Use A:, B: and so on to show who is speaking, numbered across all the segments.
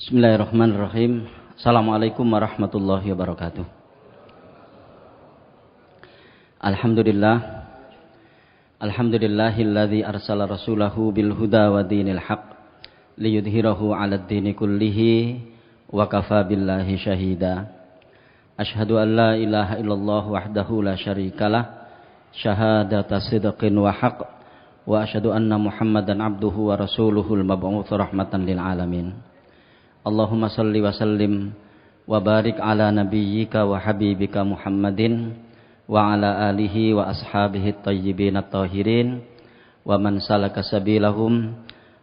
A: Bismillahirrahmanirrahim. Assalamualaikum warahmatullahi wabarakatuh. Alhamdulillahilladzi arsala rasulahu bil huda wa dinil haq liyudhhirahu 'alad dini kullihi wa kafa billahi syahida. Asyhadu an la ilaha illallah wahdahu la syarikalah syahadata sidqin wa haqq wa asyhadu anna Muhammadan abduhu wa rasuluhul mab'uts rahmatan lil alamin. Allahumma salli wa sallim wa barik ala nabiyyika wa habibika Muhammadin wa ala alihi wa ashabihi at-tayyibin at-tahirin wa man salaka sabilahum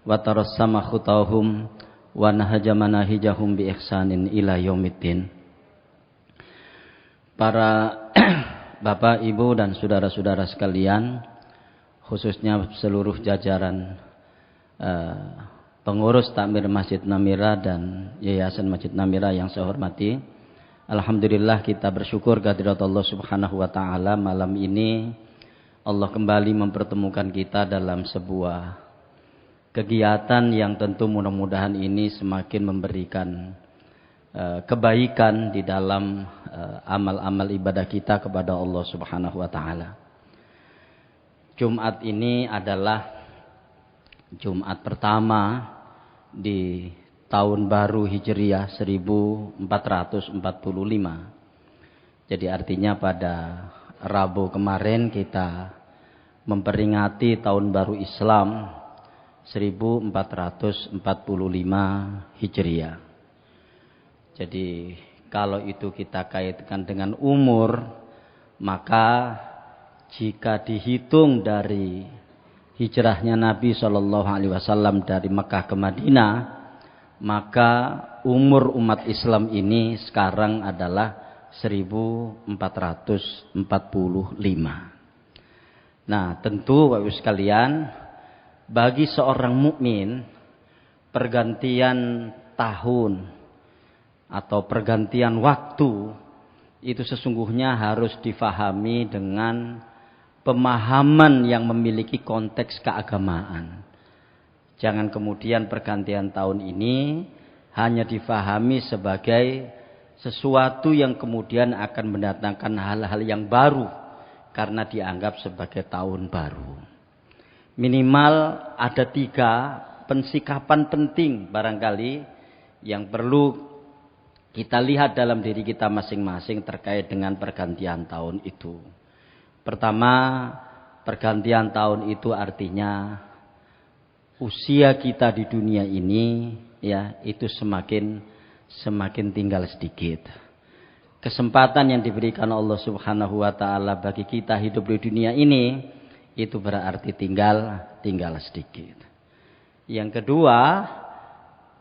A: wa tarassama khutahum wa nahaja manahijahum bi ihsanin ila yaumiddin. Para Bapak, Ibu dan saudara-saudara sekalian, khususnya seluruh jajaran pengurus Takmir Masjid Namira dan Yayasan Masjid Namira yang saya hormati, alhamdulillah kita bersyukur kehadirat Allah Subhanahu wa taala, malam ini Allah kembali mempertemukan kita dalam sebuah kegiatan yang tentu mudah-mudahan ini semakin memberikan kebaikan di dalam amal-amal ibadah kita kepada Allah Subhanahu wa taala. Jumat ini adalah Jumat pertama di tahun baru Hijriah 1445. Jadi artinya pada Rabu kemarin kita memperingati tahun baru Islam 1445 Hijriah. Jadi kalau itu kita kaitkan dengan umur, maka jika dihitung dari hijrahnya Nabi SAW dari Mekah ke Madinah, maka umur umat Islam ini sekarang adalah 1445. Nah, tentu Bapak Ibu sekalian, bagi seorang mukmin pergantian tahun atau pergantian waktu itu sesungguhnya harus difahami dengan pemahaman yang memiliki konteks keagamaan. Jangan kemudian pergantian tahun ini hanya difahami sebagai sesuatu yang kemudian akan mendatangkan hal-hal yang baru karena dianggap sebagai tahun baru. Minimal ada 3 pensikapan penting barangkali yang perlu kita lihat dalam diri kita masing-masing terkait dengan pergantian tahun itu. Pertama, pergantian tahun itu artinya usia kita di dunia ini ya itu semakin tinggal sedikit. Kesempatan yang diberikan Allah Subhanahu wa taala bagi kita hidup di dunia ini itu berarti tinggal sedikit. Yang kedua,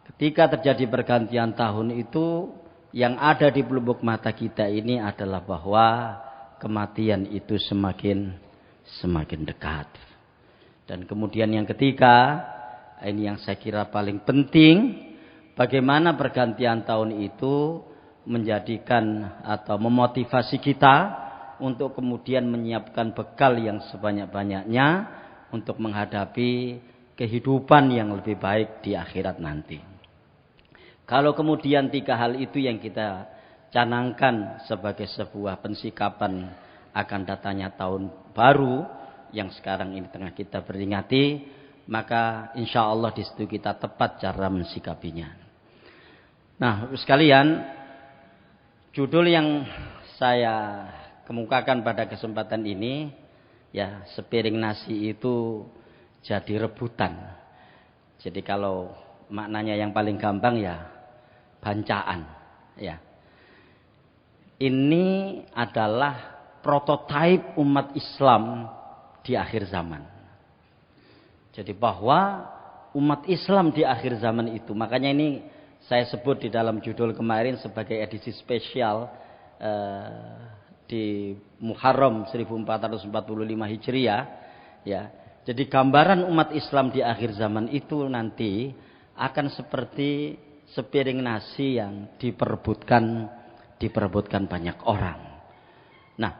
A: ketika terjadi pergantian tahun itu yang ada di pelupuk mata kita ini adalah bahwa kematian itu semakin dekat. Dan kemudian yang ketiga, ini yang saya kira paling penting, bagaimana pergantian tahun itu menjadikan atau memotivasi kita untuk kemudian menyiapkan bekal yang sebanyak-banyaknya untuk menghadapi kehidupan yang lebih baik di akhirat nanti. Kalau kemudian 3 hal itu yang kita canangkan sebagai sebuah pensikapan akan datanya tahun baru yang sekarang ini tengah kita peringati, maka insya Allah di situ kita tepat cara mensikapinya. Nah, sekalian, judul yang saya kemukakan pada kesempatan ini, ya, sepiring nasi itu jadi rebutan. Jadi kalau maknanya yang paling gampang ya bancaan, ya. Ini adalah prototipe umat Islam di akhir zaman. Jadi bahwa umat Islam di akhir zaman itu, makanya ini saya sebut di dalam judul kemarin sebagai edisi spesial di Muharram 1445 Hijriah, ya. Jadi gambaran umat Islam di akhir zaman itu nanti akan seperti sepiring nasi yang diperebutkan banyak orang. Nah,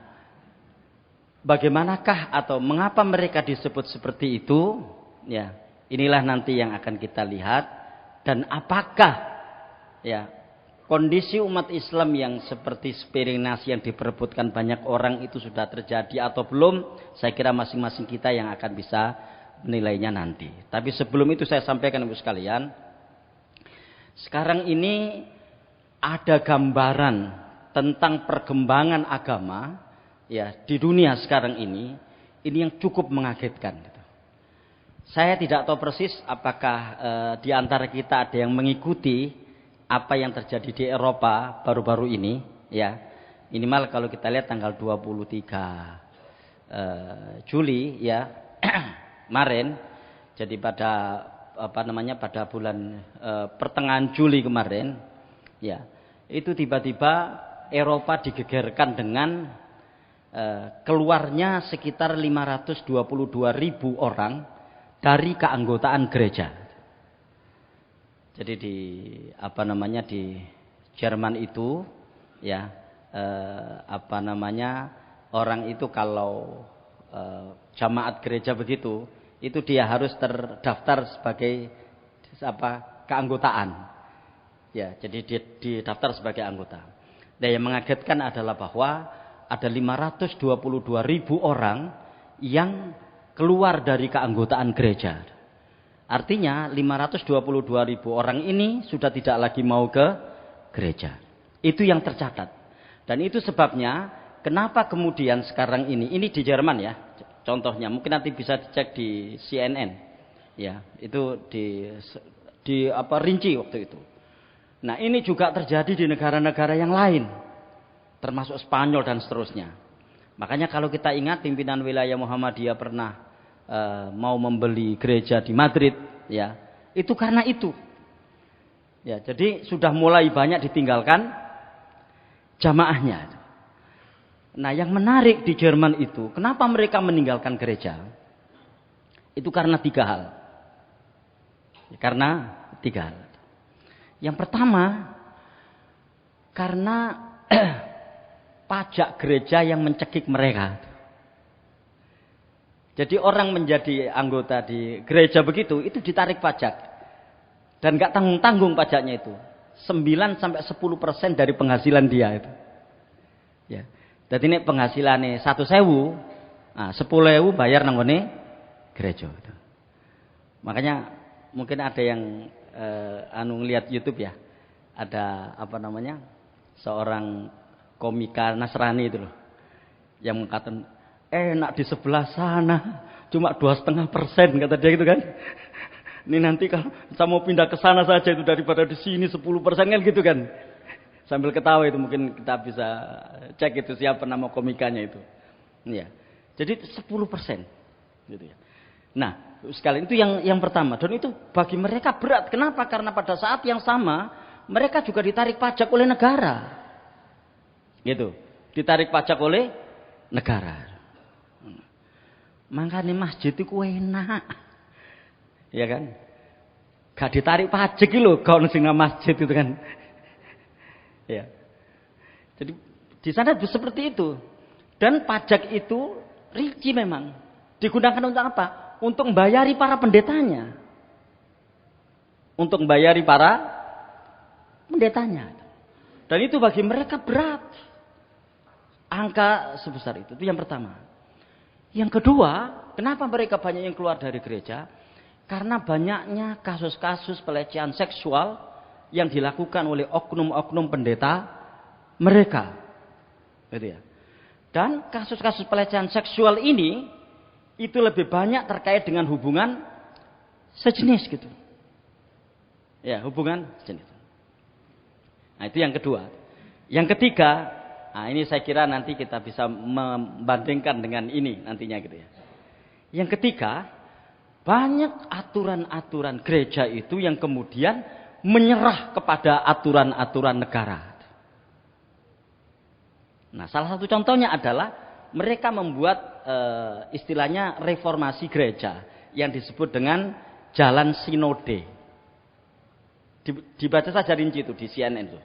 A: bagaimanakah atau mengapa mereka disebut seperti itu? Ya, inilah nanti yang akan kita lihat dan apakah ya, kondisi umat Islam yang seperti sepiring nasi yang diperebutkan banyak orang itu sudah terjadi atau belum, saya kira masing-masing kita yang akan bisa menilainya nanti. Tapi sebelum itu saya sampaikan Ibu sekalian, sekarang ini ada gambaran tentang perkembangan agama ya di dunia sekarang ini yang cukup mengagetkan. Saya tidak tahu persis apakah di antara kita ada yang mengikuti apa yang terjadi di Eropa baru-baru ini, ya. Minimal kalau kita lihat tanggal 23 Juli ya kemarin, jadi pada pada bulan pertengahan Juli kemarin, ya, itu tiba-tiba Eropa digegerkan dengan keluarnya sekitar 522.000 orang dari keanggotaan gereja. Jadi di Jerman itu ya orang itu kalau jamaat gereja begitu itu dia harus terdaftar sebagai keanggotaan. Ya, jadi dia didaftar sebagai anggota. Dan yang mengagetkan adalah bahwa ada 522.000 orang yang keluar dari keanggotaan gereja. Artinya 522.000 orang ini sudah tidak lagi mau ke gereja. Itu yang tercatat. Dan itu sebabnya kenapa kemudian sekarang ini di Jerman ya, contohnya mungkin nanti bisa dicek di CNN. Ya, itu di rinci waktu itu. Nah, ini juga terjadi di negara-negara yang lain, termasuk Spanyol dan seterusnya. Makanya kalau kita ingat pimpinan wilayah Muhammadiyah pernah mau membeli gereja di Madrid, ya, itu karena itu. Ya, jadi sudah mulai banyak ditinggalkan jamaahnya. Nah, yang menarik di Jerman itu, kenapa mereka meninggalkan gereja? Itu karena 3 hal. Karena 3 hal. Yang pertama, karena pajak gereja yang mencekik mereka. Jadi orang menjadi anggota di gereja begitu, itu ditarik pajak. Dan nggak tanggung-tanggung pajaknya itu. 9-10% dari penghasilan dia itu. Ya. Jadi ini penghasilannya 1.000, 10.000 bayar nanggone gereja. Gitu. Makanya mungkin ada yang ngelihat YouTube ya. Ada seorang komika Nasrani itu loh. Yang mengatakan, enak di sebelah sana, cuma 2,5% kata dia gitu kan. Ini nanti kalau saya mau pindah ke sana saja itu daripada di sini 10% kan gitu kan. Sambil ketawa itu mungkin kita bisa cek itu siapa nama komikanya itu. Ya. Jadi 10% gitu ya. Nah, sekali itu yang pertama, dan itu bagi mereka berat. Kenapa? Karena pada saat yang sama mereka juga ditarik pajak oleh negara. Gitu. Ditarik pajak oleh negara. Makanya masjid itu enak. Ya kan? Gak ditarik pajak lho kalau sing masjid itu kan. Ya. Jadi di sana seperti itu. Dan pajak itu rinci memang. Digunakan untuk apa? Untuk membayari para pendetanya. Untuk membayari para pendetanya. Dan itu bagi mereka berat. Angka sebesar itu yang pertama. Yang kedua, kenapa mereka banyak yang keluar dari gereja? Karena banyaknya kasus-kasus pelecehan seksual yang dilakukan oleh oknum-oknum pendeta mereka. Gitu ya. Dan kasus-kasus pelecehan seksual ini itu lebih banyak terkait dengan hubungan sejenis gitu. Ya, hubungan sejenis. Nah, itu yang kedua. Yang ketiga, nah ini saya kira nanti kita bisa membandingkan dengan ini nantinya gitu ya. Yang ketiga, banyak aturan-aturan gereja itu yang kemudian menyerah kepada aturan-aturan negara. Nah, salah satu contohnya adalah mereka membuat istilahnya reformasi gereja yang disebut dengan jalan sinode. Dibaca saja rinci itu di CNN itu.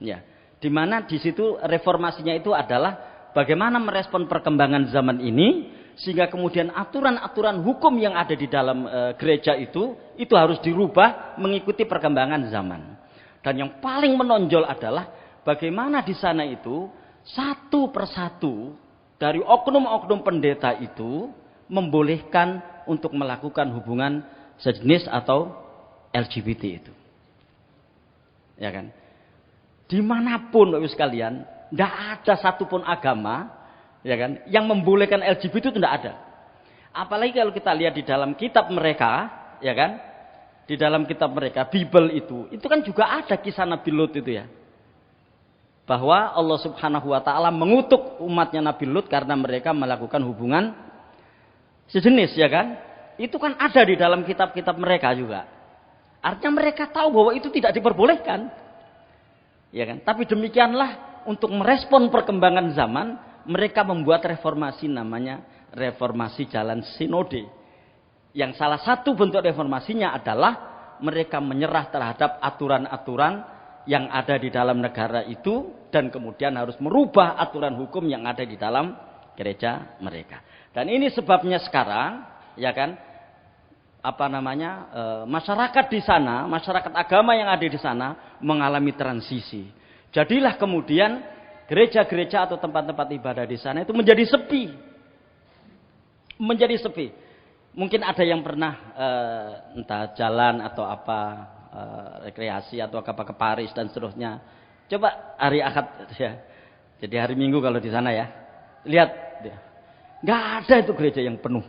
A: Ya. Di mana di situ reformasinya itu adalah bagaimana merespon perkembangan zaman ini sehingga kemudian aturan-aturan hukum yang ada di dalam gereja itu harus dirubah mengikuti perkembangan zaman. Dan yang paling menonjol adalah bagaimana di sana itu satu persatu dari oknum-oknum pendeta itu membolehkan untuk melakukan hubungan sejenis atau LGBT itu. Ya kan? Dimanapun Bapak Ibu sekalian, tidak ada satupun agama, ya kan, yang membolehkan LGBT itu tidak ada. Apalagi kalau kita lihat di dalam kitab mereka, ya kan, di dalam kitab mereka, Bible itu kan juga ada kisah Nabi Lut itu ya. Bahwa Allah Subhanahu wa taala mengutuk umatnya Nabi Lut karena mereka melakukan hubungan sejenis, ya kan? Itu kan ada di dalam kitab-kitab mereka juga. Artinya mereka tahu bahwa itu tidak diperbolehkan. Ya kan? Tapi demikianlah untuk merespon perkembangan zaman, mereka membuat reformasi namanya reformasi jalan sinode. Yang salah satu bentuk reformasinya adalah mereka menyerah terhadap aturan-aturan yang ada di dalam negara itu dan kemudian harus merubah aturan hukum yang ada di dalam gereja mereka. Dan ini sebabnya sekarang, ya kan, masyarakat di sana, masyarakat agama yang ada di sana mengalami transisi. Jadilah kemudian gereja-gereja atau tempat-tempat ibadah di sana itu menjadi sepi. Menjadi sepi. Mungkin ada yang pernah entah jalan atau apa, rekreasi atau apa ke Paris dan seterusnya. Coba hari Ahad ya. Jadi hari Minggu kalau di sana ya. Lihat ya. Nggak ada itu gereja yang penuh.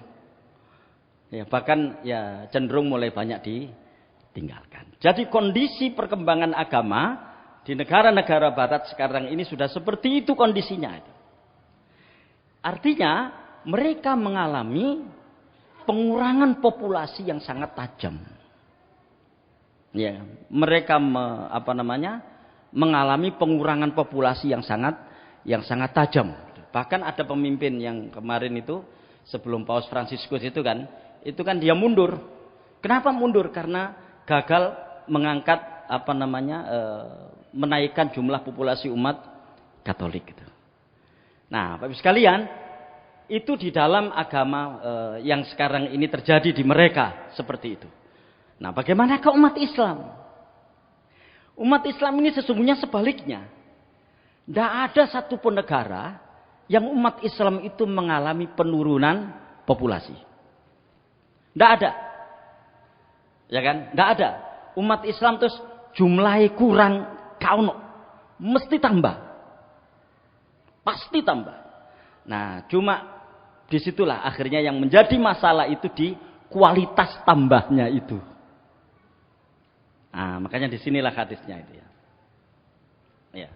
A: Ya, bahkan ya cenderung mulai banyak ditinggalkan. Jadi kondisi perkembangan agama di negara-negara barat sekarang ini sudah seperti itu kondisinya. Artinya mereka mengalami pengurangan populasi yang sangat tajam. Ya, mereka mengalami pengurangan populasi yang sangat tajam. Bahkan ada pemimpin yang kemarin itu sebelum Paus Fransiskus itu kan dia mundur. Kenapa mundur? Karena gagal mengangkat menaikkan jumlah populasi umat Katolik gitu. Nah, Bapak Ibu sekalian, itu di dalam agama yang sekarang ini terjadi di mereka seperti itu. Nah, bagaimanakah umat Islam? Umat Islam ini sesungguhnya sebaliknya. Tidak ada satupun negara yang umat Islam itu mengalami penurunan populasi. Tidak ada. Ya kan? Tidak ada. Umat Islam terus jumlahnya kurang kauno. Mesti tambah. Pasti tambah. Nah, cuma disitulah akhirnya yang menjadi masalah itu di kualitas tambahnya itu. Nah, makanya disinilah hadisnya itu ya. Ya.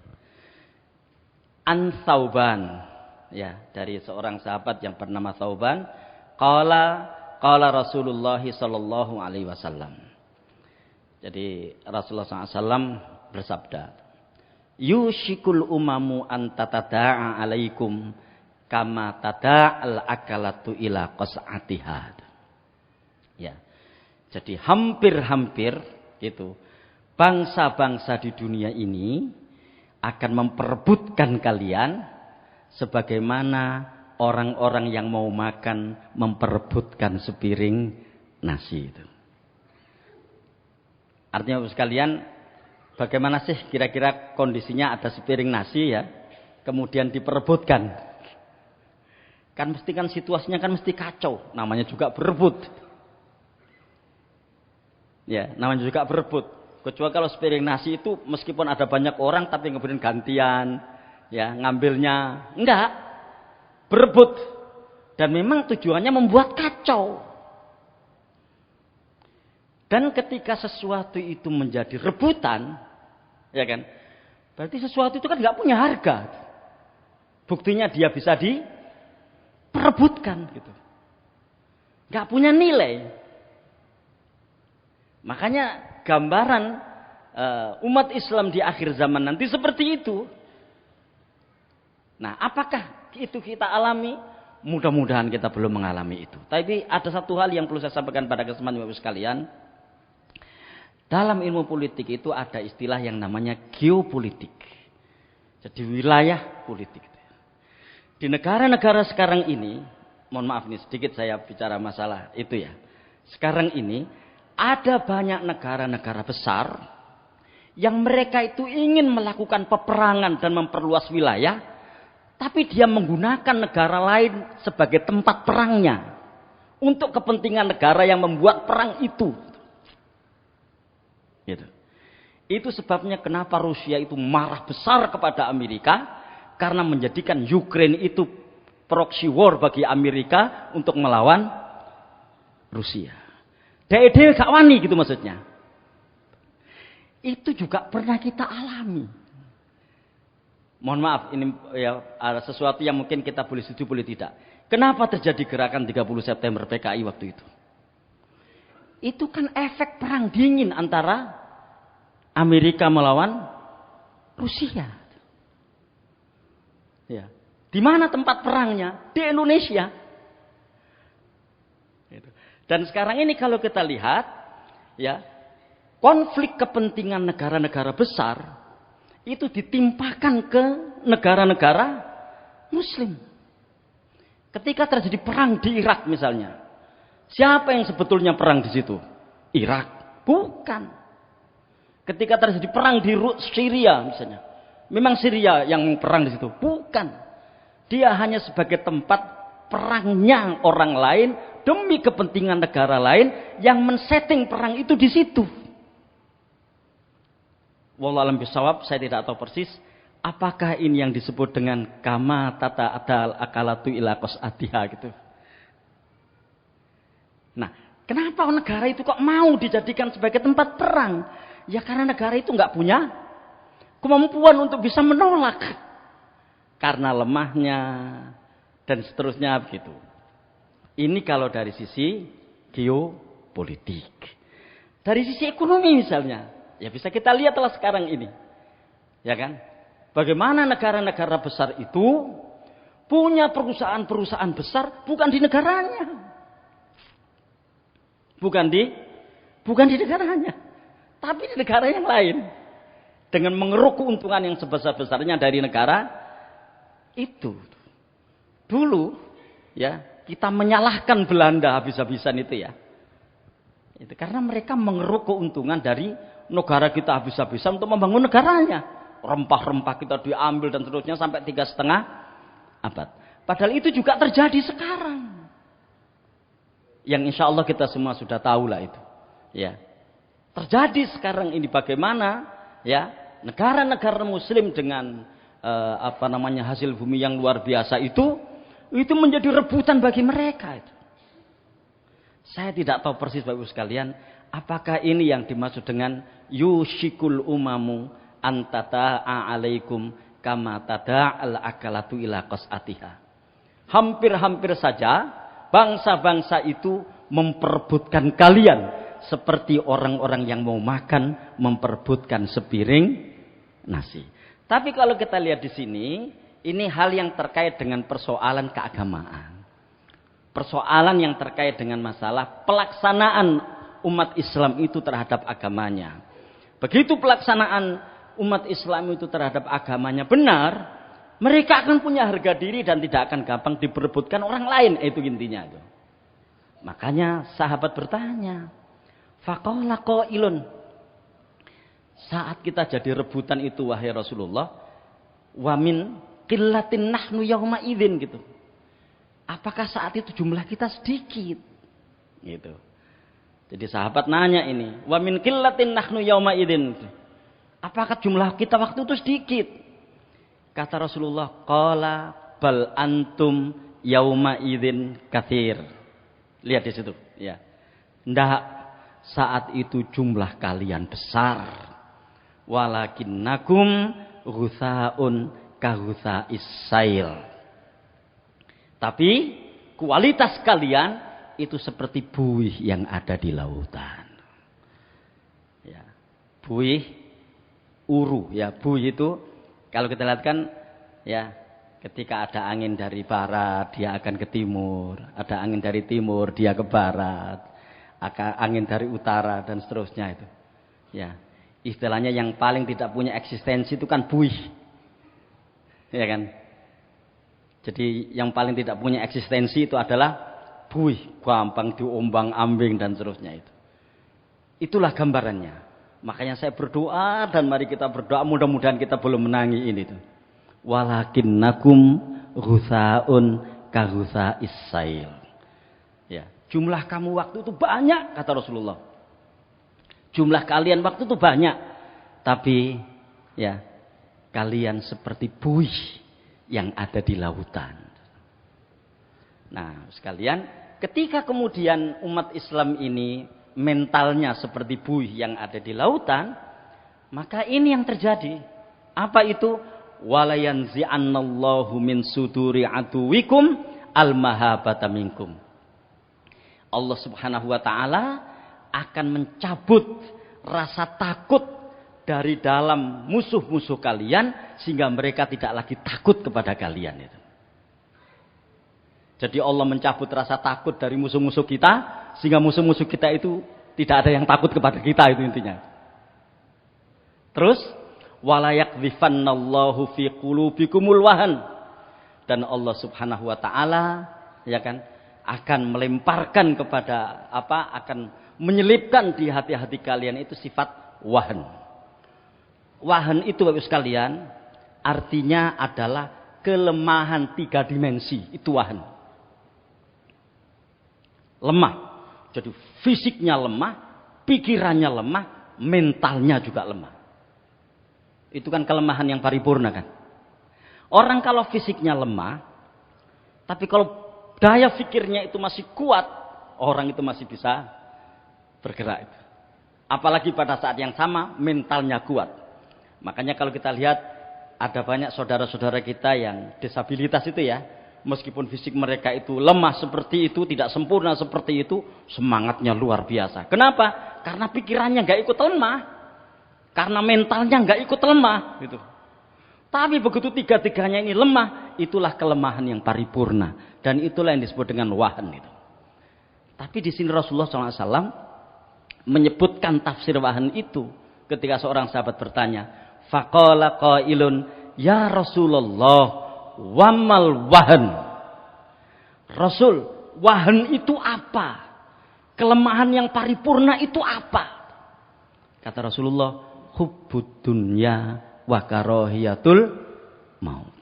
A: An Thauban. Ya, dari seorang sahabat yang bernama Thauban, qala Rasulullah sallallahu alaihi wasallam. Jadi Rasulullah SAW bersabda, yushikul umamu an tatada'a alaikum kama tada'al akalatu ila qas'atiha. Ya. Jadi hampir-hampir gitu. Bangsa-bangsa di dunia ini akan memperebutkan kalian sebagaimana orang-orang yang mau makan memperebutkan sepiring nasi itu. Artinya sekalian, bagaimana sih kira-kira kondisinya ada sepiring nasi ya, kemudian diperebutkan. Kan situasinya kan mesti kacau, namanya juga berebut. Ya, namanya juga berebut. Kecuali kalau sepiring nasi itu meskipun ada banyak orang tapi kemudian gantian ya ngambilnya, enggak, berebut. Dan memang tujuannya membuat kacau. Dan ketika sesuatu itu menjadi rebutan, ya kan, berarti sesuatu itu kan nggak punya harga. Buktinya dia bisa diperebutkan gitu, nggak punya nilai. Makanya gambaran umat Islam di akhir zaman nanti seperti itu. Nah, apakah itu kita alami? Mudah-mudahan kita belum mengalami itu. Tapi ada satu hal yang perlu saya sampaikan pada kesempatan Bapak sekalian. Dalam ilmu politik itu ada istilah yang namanya geopolitik. Jadi wilayah politik. Di negara-negara sekarang ini, mohon maaf nih sedikit saya bicara masalah itu ya. Sekarang ini ada banyak negara-negara besar yang mereka itu ingin melakukan peperangan dan memperluas wilayah, tapi dia menggunakan negara lain sebagai tempat perangnya untuk kepentingan negara yang membuat perang itu. Gitu. Itu sebabnya kenapa Rusia itu marah besar kepada Amerika, karena menjadikan Ukraine itu proxy war bagi Amerika untuk melawan Rusia. Dewe gak wani gitu maksudnya. Itu juga pernah kita alami. Mohon maaf, ini ya ada sesuatu yang mungkin kita boleh setuju, boleh tidak. Kenapa terjadi gerakan 30 September PKI waktu itu? Itu kan efek perang dingin antara Amerika melawan Rusia. Ya. Di mana tempat perangnya? Di Indonesia. Dan sekarang ini kalau kita lihat, ya, konflik kepentingan negara-negara besar itu ditimpakan ke negara-negara Muslim. Ketika terjadi perang di Irak misalnya, siapa yang sebetulnya perang di situ? Irak, bukan. Ketika terjadi perang di Syria misalnya, memang Syria yang perang di situ, bukan. Dia hanya sebagai tempat perangnya orang lain demi kepentingan negara lain yang men-setting perang itu di situ. Wallahu a'lam bishawab, saya tidak tahu persis apakah ini yang disebut dengan kama tata adal akalatu ila qasatiha gitu. Nah, kenapa negara itu kok mau dijadikan sebagai tempat perang? Ya karena negara itu nggak punya kemampuan untuk bisa menolak. Karena lemahnya dan seterusnya begitu. Ini kalau dari sisi geopolitik. Dari sisi ekonomi misalnya, ya bisa kita lihatlah sekarang ini. Ya kan? Bagaimana negara-negara besar itu punya perusahaan-perusahaan besar bukan di negaranya. Bukan di negaranya. Tapi di negara yang lain. Dengan mengeruk keuntungan yang sebesar-besarnya dari negara itu. Dulu ya, kita menyalahkan Belanda habis-habisan itu ya. Itu karena mereka mengeruk keuntungan dari negara kita habis-habisan untuk membangun negaranya. Rempah-rempah kita diambil dan seterusnya sampai 3,5 abad. Padahal itu juga terjadi sekarang. Yang insya Allah kita semua sudah tahu lah itu. Ya. Terjadi sekarang ini bagaimana ya negara-negara Muslim dengan hasil bumi yang luar biasa itu menjadi rebutan bagi mereka itu. Saya tidak tahu persis Bapak Ibu sekalian, apakah ini yang dimaksud dengan yushikul umamu antata'a alaikum kama tada'al akalatu ila qas'atiha. Hampir-hampir saja bangsa-bangsa itu memperebutkan kalian seperti orang-orang yang mau makan memperebutkan sepiring nasi. Tapi kalau kita lihat di sini, ini hal yang terkait dengan persoalan keagamaan. Persoalan yang terkait dengan masalah pelaksanaan umat Islam itu terhadap agamanya. Begitu pelaksanaan umat Islam itu terhadap agamanya benar, mereka akan punya harga diri dan tidak akan gampang diperebutkan orang lain. Itu intinya itu. Makanya sahabat bertanya, faqala qailun, saat kita jadi rebutan itu wahai Rasulullah, wa min qillatin nahnu yauma idzin gitu. Apakah saat itu jumlah kita sedikit? Gitu. Jadi sahabat nanya ini, wa min qillatin nahnu yauma idzin. Apakah jumlah kita waktu itu sedikit? Kata Rasulullah, qala bal antum yauma idzin katsir. Lihat di situ, ya. Ndak, saat itu jumlah kalian besar. Walakinnakum ghuthaun kaghuthais sail. Tapi kualitas kalian itu seperti buih yang ada di lautan. Ya. Buih uru ya, buih itu kalau kita lihat kan ya, ketika ada angin dari barat dia akan ke timur, ada angin dari timur dia ke barat, angin dari utara dan seterusnya itu. Ya. Istilahnya yang paling tidak punya eksistensi itu kan buih. Ya kan? Jadi yang paling tidak punya eksistensi itu adalah buih, gampang diombang-ambing dan seterusnya itu. Itulah gambarannya. Makanya saya berdoa dan mari kita berdoa mudah-mudahan kita belum menangi ini tuh. Walakinnakum ghusaun ka ghusais sail. Ya, jumlah kamu waktu itu banyak kata Rasulullah. Jumlah kalian waktu itu banyak, tapi ya kalian seperti buih yang ada di lautan. Nah, sekalian, ketika kemudian umat Islam ini mentalnya seperti buih yang ada di lautan, maka ini yang terjadi. Apa itu? Walayanzi'annallahu min suduri aduwikum al-mahabata minkum. Allah Subhanahu wa taala akan mencabut rasa takut dari dalam musuh-musuh kalian sehingga mereka tidak lagi takut kepada kalian itu. Jadi Allah mencabut rasa takut dari musuh-musuh kita sehingga musuh-musuh kita itu tidak ada yang takut kepada kita, itu intinya. Terus wala yakdhifannallahu fi qulubikumul wahan, dan Allah Subhanahu wa taala ya kan akan melemparkan kepada akan menyelipkan di hati-hati kalian itu sifat wahan. Wahan itu Bapak sekalian artinya adalah kelemahan 3 dimensi, itu wahan. Lemah. Jadi fisiknya lemah, pikirannya lemah, mentalnya juga lemah. Itu kan kelemahan yang paripurna kan. Orang kalau fisiknya lemah, tapi kalau daya fikirnya itu masih kuat, orang itu masih bisa bergerak. Apalagi pada saat yang sama mentalnya kuat. Makanya kalau kita lihat ada banyak saudara-saudara kita yang disabilitas itu ya, meskipun fisik mereka itu lemah seperti itu, tidak sempurna seperti itu, semangatnya luar biasa. Kenapa? Karena pikirannya nggak ikut lemah, karena mentalnya nggak ikut lemah, gitu. Tapi begitu tiga-tiganya ini lemah, itulah kelemahan yang paripurna, dan itulah yang disebut dengan wahan itu. Tapi di sini Rasulullah SAW menyebutkan tafsir wahan itu ketika seorang sahabat bertanya, faqala qailun ya Rasulullah wamal wahan. Rasul, wahan itu apa? Kelemahan yang paripurna itu apa? Kata Rasulullah, hubbud dunya wa karahiyatul maut.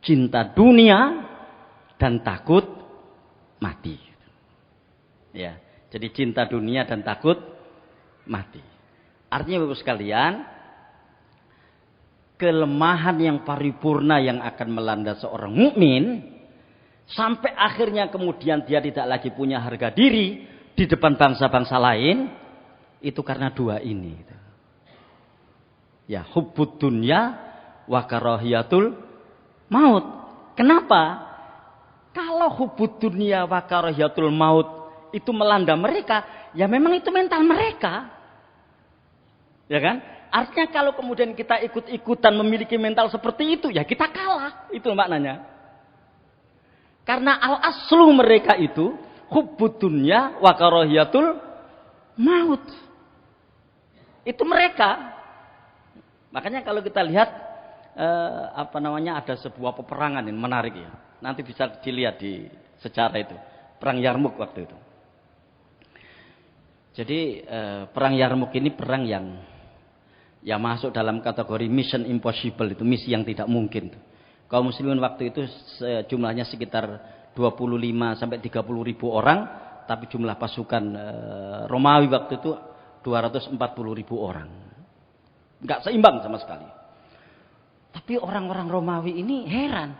A: Cinta dunia dan takut mati. Ya, jadi cinta dunia dan takut mati. Artinya Bapak sekalian, kelemahan yang paripurna yang akan melanda seorang mukmin sampai akhirnya kemudian dia tidak lagi punya harga diri di depan bangsa-bangsa lain, itu karena 2 ini. Ya, hubbud dunya wa karahiyatul maut. Kenapa? Kalau hubbud dunya wa karahiyatul maut itu melanda mereka, ya memang itu mental mereka. Ya kan? Artinya kalau kemudian kita ikut-ikutan memiliki mental seperti itu, ya kita kalah. Itu maknanya. Karena al-aslu mereka itu hubbud dunya wa karahiyatul maut. Itu mereka. Makanya kalau kita lihat ada sebuah peperangan yang menarik ya. Nanti bisa dilihat di sejarah itu. Perang Yarmuk waktu itu. Jadi perang Yarmuk ini perang yang ya masuk dalam kategori mission impossible, itu misi yang tidak mungkin. Kaum muslimin waktu itu jumlahnya sekitar 25 sampai 30 ribu orang, tapi jumlah pasukan Romawi waktu itu 240 ribu orang. Enggak seimbang sama sekali. Tapi orang-orang Romawi ini heran.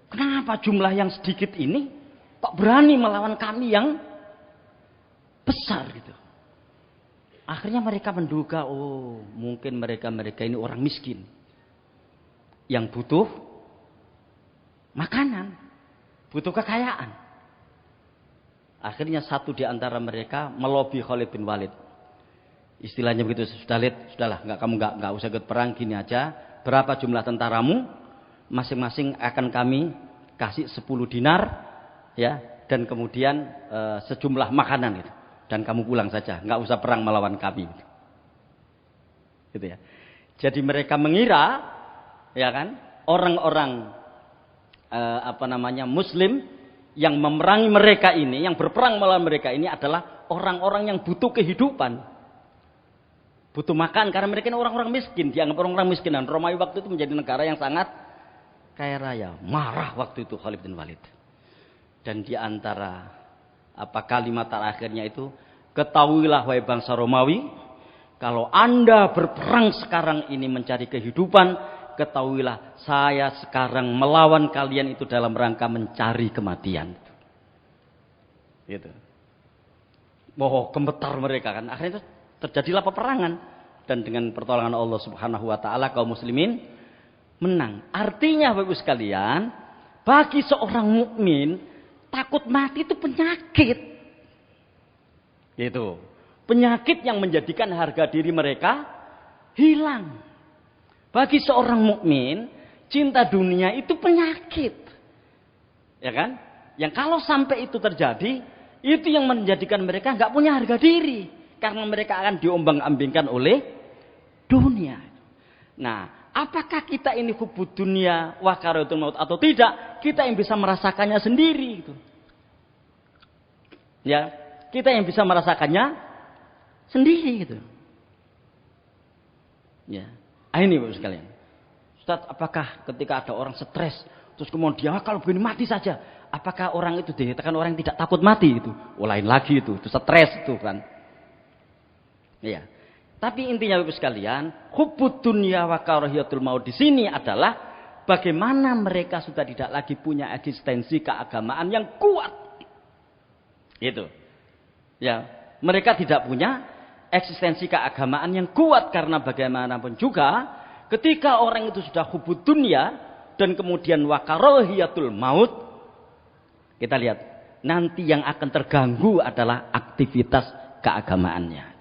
A: Kenapa jumlah yang sedikit ini kok berani melawan kami yang besar gitu. Akhirnya mereka menduga, oh mungkin mereka ini orang miskin yang butuh makanan, butuh kekayaan. Akhirnya satu di antara mereka melobi Khalid bin Walid. Istilahnya begitu, sudahlah, kamu nggak usah ikut perang, gini aja. Berapa jumlah tentaramu? Masing-masing akan kami kasih 10 dinar, ya, dan kemudian sejumlah makanan itu. Dan kamu pulang saja, nggak usah perang melawan kami. Gitu ya. Jadi mereka mengira, ya kan, orang-orang Muslim yang memerangi mereka ini, yang berperang melawan mereka ini adalah orang-orang yang butuh kehidupan. Butuh makan karena mereka ini orang-orang miskin, dianggap orang-orang miskin. Dan Romawi waktu itu menjadi negara yang sangat kaya raya. Marah waktu itu Khalid bin Walid. Dan di antara kalimat terakhirnya itu, ketahuilah wahai bangsa Romawi, kalau Anda berperang sekarang ini mencari kehidupan, ketahuilah saya sekarang melawan kalian itu dalam rangka mencari kematian. Gitu. Gemetar mereka kan. Akhirnya itu terjadilah peperangan, dan dengan pertolongan Allah Subhanahu wa taala kaum muslimin menang. Artinya Bapak Ibu sekalian, bagi seorang mukmin takut mati itu penyakit. Gitu. Penyakit yang menjadikan harga diri mereka hilang. Bagi seorang mukmin, cinta dunia itu penyakit. Ya kan? Yang kalau sampai itu terjadi, itu yang menjadikan mereka nggak punya harga diri, karena mereka akan diombang-ambingkan oleh dunia. Nah, apakah kita ini hubud dunia wa karahatul maut atau tidak? Kita yang bisa merasakannya sendiri gitu. Ya, kita yang bisa merasakannya sendiri gitu. Ya. Ini Bapak sekalian. Ustaz, apakah ketika ada orang stres terus kemudian kalau begini mati saja, apakah orang itu dikatakan orang yang tidak takut mati itu? Oh, lain lagi itu stres itu kan. Iya. Tapi intinya Bapak sekalian, hubbud dunya wa karahiyatul maut di sini adalah bagaimana mereka sudah tidak lagi punya eksistensi keagamaan yang kuat. Gitu. Ya, mereka tidak punya eksistensi keagamaan yang kuat, karena bagaimanapun juga ketika orang itu sudah hubbud dunya dan kemudian wa karahiyatul maut, kita lihat nanti yang akan terganggu adalah aktivitas keagamaannya.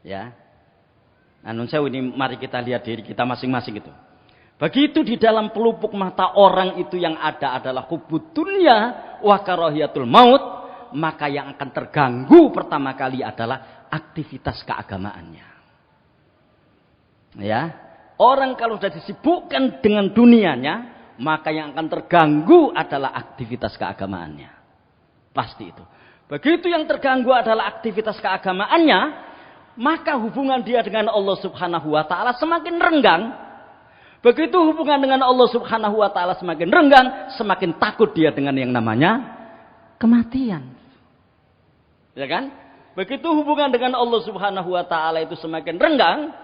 A: Ya. Nah, nun sewu ini mari kita lihat diri kita masing-masing itu. Begitu di dalam pelupuk mata orang itu yang ada adalah hubbud dunya wa karahiyatul maut, maka yang akan terganggu pertama kali adalah aktivitas keagamaannya. Ya. Orang kalau sudah disibukkan dengan dunianya, maka yang akan terganggu adalah aktivitas keagamaannya. Pasti itu. Begitu yang terganggu adalah aktivitas keagamaannya, maka hubungan dia dengan Allah Subhanahu wa taala semakin renggang. Begitu hubungan dengan Allah Subhanahu wa taala semakin renggang, semakin takut dia dengan yang namanya kematian. Ya kan? Begitu hubungan dengan Allah Subhanahu wa taala itu semakin renggang,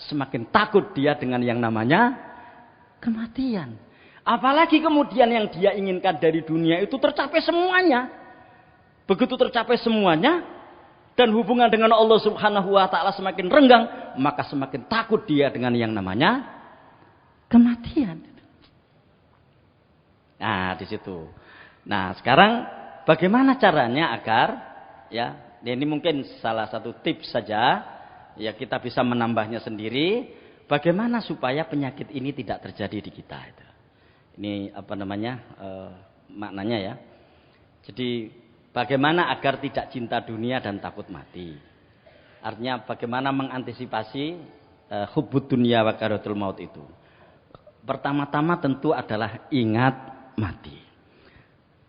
A: semakin takut dia dengan yang namanya kematian. Apalagi kemudian yang dia inginkan dari dunia itu tercapai semuanya. Begitu tercapai semuanya dan hubungan dengan Allah Subhanahu wa taala semakin renggang, maka semakin takut dia dengan yang namanya kematian. Nah, di situ. Nah, sekarang bagaimana caranya agar ya, ini mungkin salah satu tips saja, ya kita bisa menambahnya sendiri, bagaimana supaya penyakit ini tidak terjadi di kita itu. Ini maknanya ya. Jadi bagaimana agar tidak cinta dunia dan takut mati. Artinya bagaimana mengantisipasi hubbud dunya wa karahatul maut itu. Pertama-tama tentu adalah ingat mati.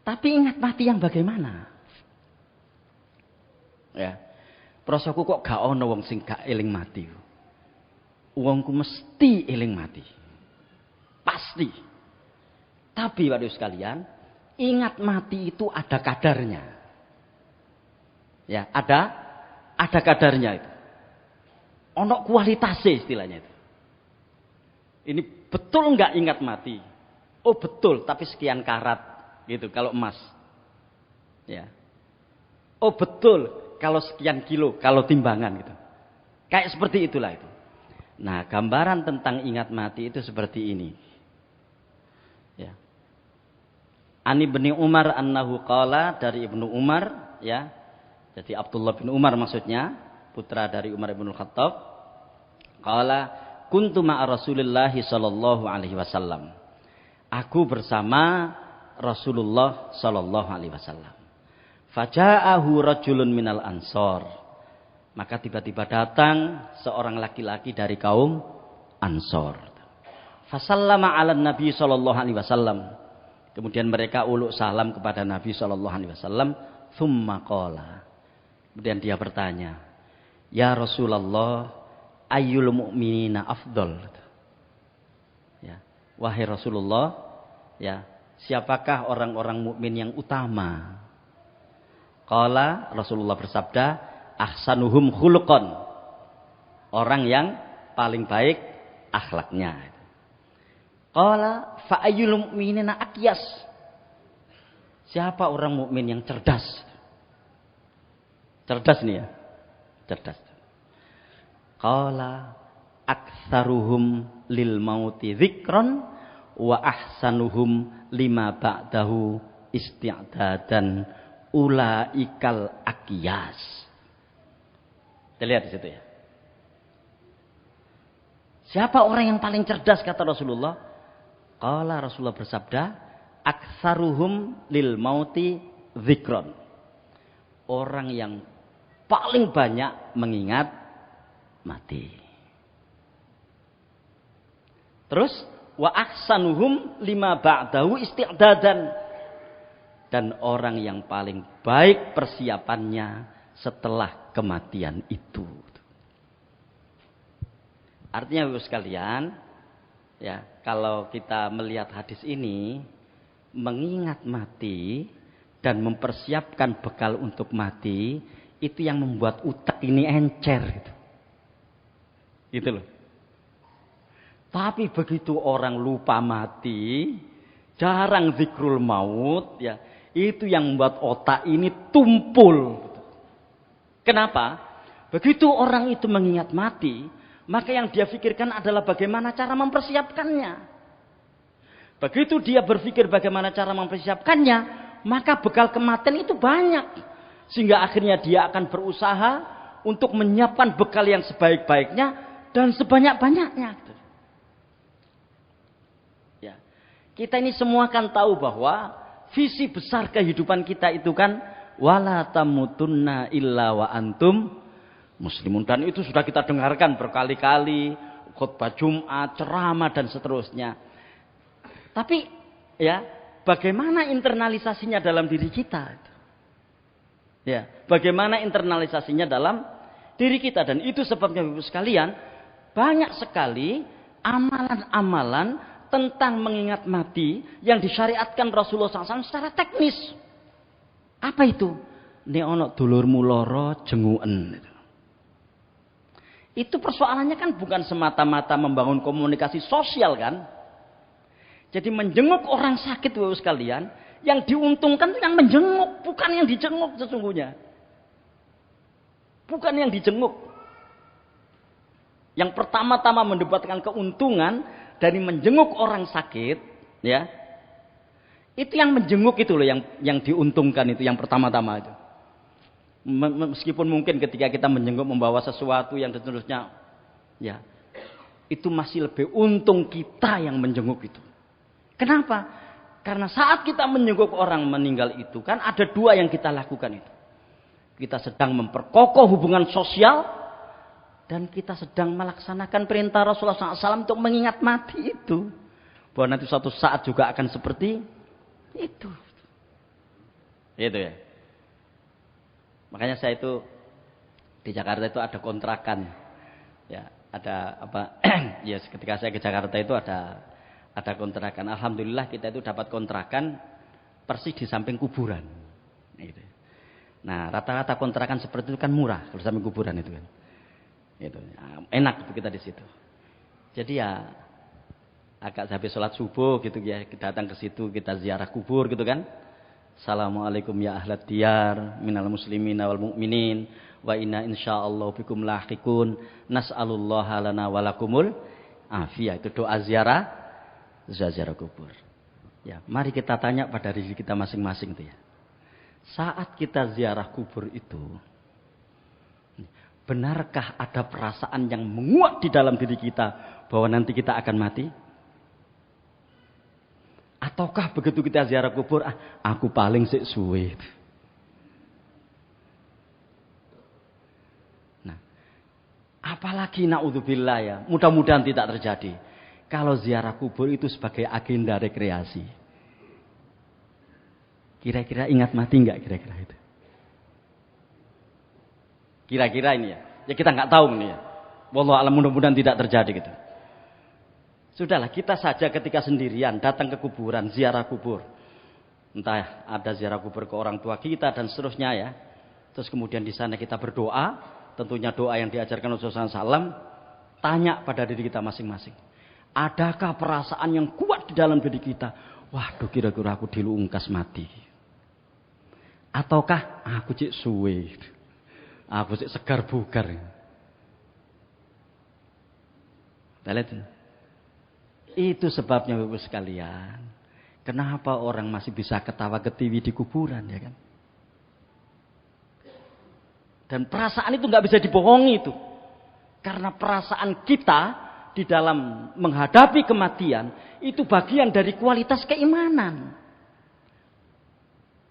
A: Tapi ingat mati yang bagaimana? Ya. Prosoku kok gak ono wong sing gak eling mati. Wongku mesti eling mati. Pasti. Tapi Bapak Ibu sekalian, ingat mati itu ada kadarnya. Ya, ada kadarnya itu. Ono kualitasnya istilahnya itu. Ini betul nggak ingat mati? Oh betul, tapi sekian karat gitu kalau emas. Ya. Oh betul, kalau sekian kilo, kalau timbangan gitu. Kayak seperti itulah itu. Nah, gambaran tentang ingat mati itu seperti ini. Ya. Ani bin Umar annahu qala, dari Ibnu Umar ya. Jadi Abdullah bin Umar maksudnya, putra dari Umar bin Khattab. Qala kuntu ma'a Rasulillah sallallahu alaihi wasallam. Aku bersama Rasulullah sallallahu alaihi wasallam. Faja'ahu rajulun minal ansor. Maka tiba-tiba datang seorang laki-laki dari kaum Ansor. Fasallama 'alan Nabi sallallahu alaihi wasallam. Kemudian mereka uluk salam kepada Nabi sallallahu alaihi wasallam, tsumma qala. Kemudian dia bertanya, Ya Rasulullah, ayyul mu'minina afdol. Ya, wahai Rasulullah, ya, siapakah orang-orang mukmin yang utama? Qala, Rasulullah bersabda, ahsanuhum khuluqan. Orang yang paling baik akhlaknya. Qala fa ayyul mu'minina aqyas. Siapa orang mukmin yang cerdas? Cerdas nih ya. Cerdas. Qala aktsaruhum lil mauti dzikran wa ahsanuhum lima ba'dahu isti'dadan ulaikal aqyas. Kita lihat di situ ya. Siapa orang yang paling cerdas kata Rasulullah? Qala, Rasulullah bersabda, aktsaruhum lil mauti dzikran. Orang yang paling banyak mengingat mati. Terus wa ahsanuhum lima ba'dahu isti'dadan. Dan orang yang paling baik persiapannya setelah kematian itu. Artinya Bapak sekalian, ya, kalau kita melihat hadis ini, mengingat mati dan mempersiapkan bekal untuk mati, itu yang membuat utak ini encer gitu. Gitu loh. Tapi begitu orang lupa mati, jarang zikrul maut, ya, itu yang membuat otak ini tumpul. Kenapa? Begitu orang itu mengingat mati, maka yang dia pikirkan adalah bagaimana cara mempersiapkannya. Begitu dia berpikir bagaimana cara mempersiapkannya, maka bekal kematian itu banyak. Sehingga akhirnya dia akan berusaha untuk menyiapkan bekal yang sebaik-baiknya dan sebanyak-banyaknya. Ya. Kita ini semua kan tahu bahwa visi besar kehidupan kita itu kan wala tamutunna illa wa antum muslimun. Dan itu sudah kita dengarkan berkali-kali, khutbah Jumat, ceramah dan seterusnya. Tapi ya, bagaimana internalisasinya dalam diri kita? Ya, bagaimana internalisasinya dalam diri kita? Dan itu sebabnya Bapak sekalian, banyak sekali amalan-amalan tentang mengingat mati yang disyariatkan Rasulullah SAW secara teknis. Apa itu? Nek ana dulurmu lara jenguen. Itu persoalannya kan bukan semata-mata membangun komunikasi sosial kan? Jadi menjenguk orang sakit Bapak sekalian, yang diuntungkan itu yang menjenguk, bukan yang dijenguk sesungguhnya. Bukan yang dijenguk. Yang pertama-tama mendapatkan keuntungan dari menjenguk orang sakit, ya. Itu yang menjenguk itu loh yang diuntungkan itu yang pertama-tama itu. Meskipun mungkin ketika kita menjenguk membawa sesuatu yang seterusnya, ya. Itu masih lebih untung kita yang menjenguk itu. Kenapa? Karena saat kita menjenguk orang meninggal itu kan ada dua yang kita lakukan itu. Kita sedang memperkokoh hubungan sosial dan kita sedang melaksanakan perintah Rasulullah SAW untuk mengingat mati itu. Bahwa nanti suatu saat juga akan seperti itu. Itu ya. Makanya saya itu di Jakarta itu ada kontrakan. Ya, ada apa? Ya, ketika saya ke Jakarta itu ada kontrakan. Alhamdulillah kita itu dapat kontrakan persis di samping kuburan. Gitu. Nah, rata-rata kontrakan seperti itu kan murah kalau samping kuburan itu kan. Gitu. Enak kita di situ. Jadi ya agak habis sholat subuh gitu ya, kita datang ke situ, kita ziarah kubur gitu kan. Assalamualaikum ya ahlad diyar minal muslimin wal mu'minin wa inna insyaallah bikum lahiqun nas'alullaha lana walakumul afiyah. Itu doa ziarah kubur. Ya, mari kita tanya pada diri kita masing-masing tuh ya. Saat kita ziarah kubur itu, benarkah ada perasaan yang menguat di dalam diri kita bahwa nanti kita akan mati? Ataukah begitu kita ziarah kubur, aku paling sik suwe. Nah, apalagi naudzubillah ya, mudah-mudahan tidak terjadi. Kalau ziarah kubur itu sebagai agenda rekreasi. Kira-kira ingat mati enggak kira-kira itu? Kira-kira ini ya. Ya kita nggak tahu nih ya. Wallahu a'lam, mudah-mudahan tidak terjadi gitu. Sudahlah, kita saja ketika sendirian datang ke kuburan, ziarah kubur. Entah ada ziarah kubur ke orang tua kita dan seterusnya ya. Terus kemudian di sana kita berdoa, tentunya doa yang diajarkan Rasulullah SAW. Tanya pada diri kita masing-masing. Adakah perasaan yang kuat di dalam diri kita? Waduh, kira-kira aku dilungkas mati. Ataukah aku cik suwe, aku cik segar bugar. Itu sebabnya Bapak sekalian, kenapa orang masih bisa ketawa ketiwi di kuburan, ya kan? Dan perasaan itu nggak bisa dibohongi itu, karena perasaan kita di dalam menghadapi kematian itu bagian dari kualitas keimanan.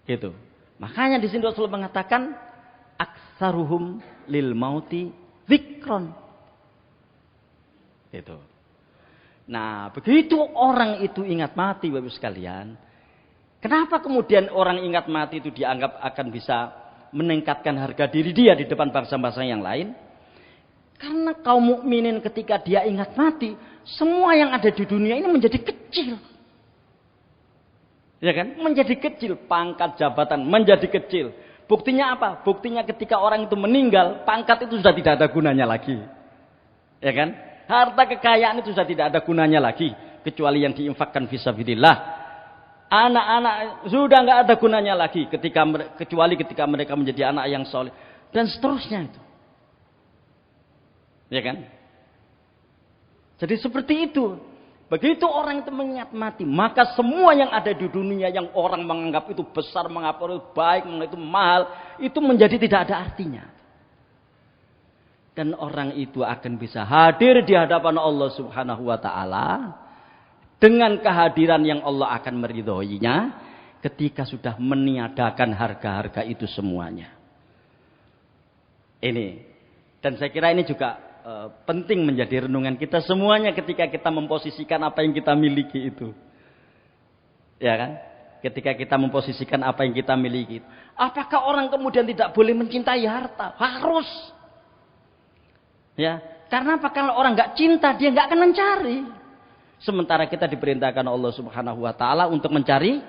A: Gitu. Makanya di sini Rasulullah mengatakan aktsaruhum lil mauti dzikron. Gitu. Nah, begitu orang itu ingat mati, Bapak sekalian, kenapa kemudian orang ingat mati itu dianggap akan bisa meningkatkan harga diri dia di depan bangsa-bangsa yang lain? Karena kaum mukminin ketika dia ingat mati, semua yang ada di dunia ini menjadi kecil. Ya kan? Menjadi kecil, pangkat jabatan menjadi kecil. Buktinya apa? Buktinya ketika orang itu meninggal, pangkat itu sudah tidak ada gunanya lagi. Ya kan? Harta kekayaan itu sudah tidak ada gunanya lagi, kecuali yang diinfakkan fisabilillah. Anak-anak sudah nggak ada gunanya lagi kecuali ketika mereka menjadi anak yang soleh dan seterusnya itu. Ya kan? Jadi seperti itu. Begitu orang itu mengingat mati, maka semua yang ada di dunia yang orang menganggap itu besar, menganggap itu baik, menganggap itu mahal, itu menjadi tidak ada artinya. Dan orang itu akan bisa hadir di hadapan Allah Subhanahu wa taala dengan kehadiran yang Allah akan meridhoinya ketika sudah meniadakan harga-harga itu semuanya. Ini, dan saya kira ini juga penting menjadi renungan kita semuanya ketika kita memposisikan apa yang kita miliki itu. Ya kan? Ketika kita memposisikan apa yang kita miliki. Apakah orang kemudian tidak boleh mencintai harta? Harus. Ya, karena apa? Kalau orang nggak cinta, dia nggak akan mencari. Sementara kita diperintahkan Allah Subhanahu wa taala untuk mencari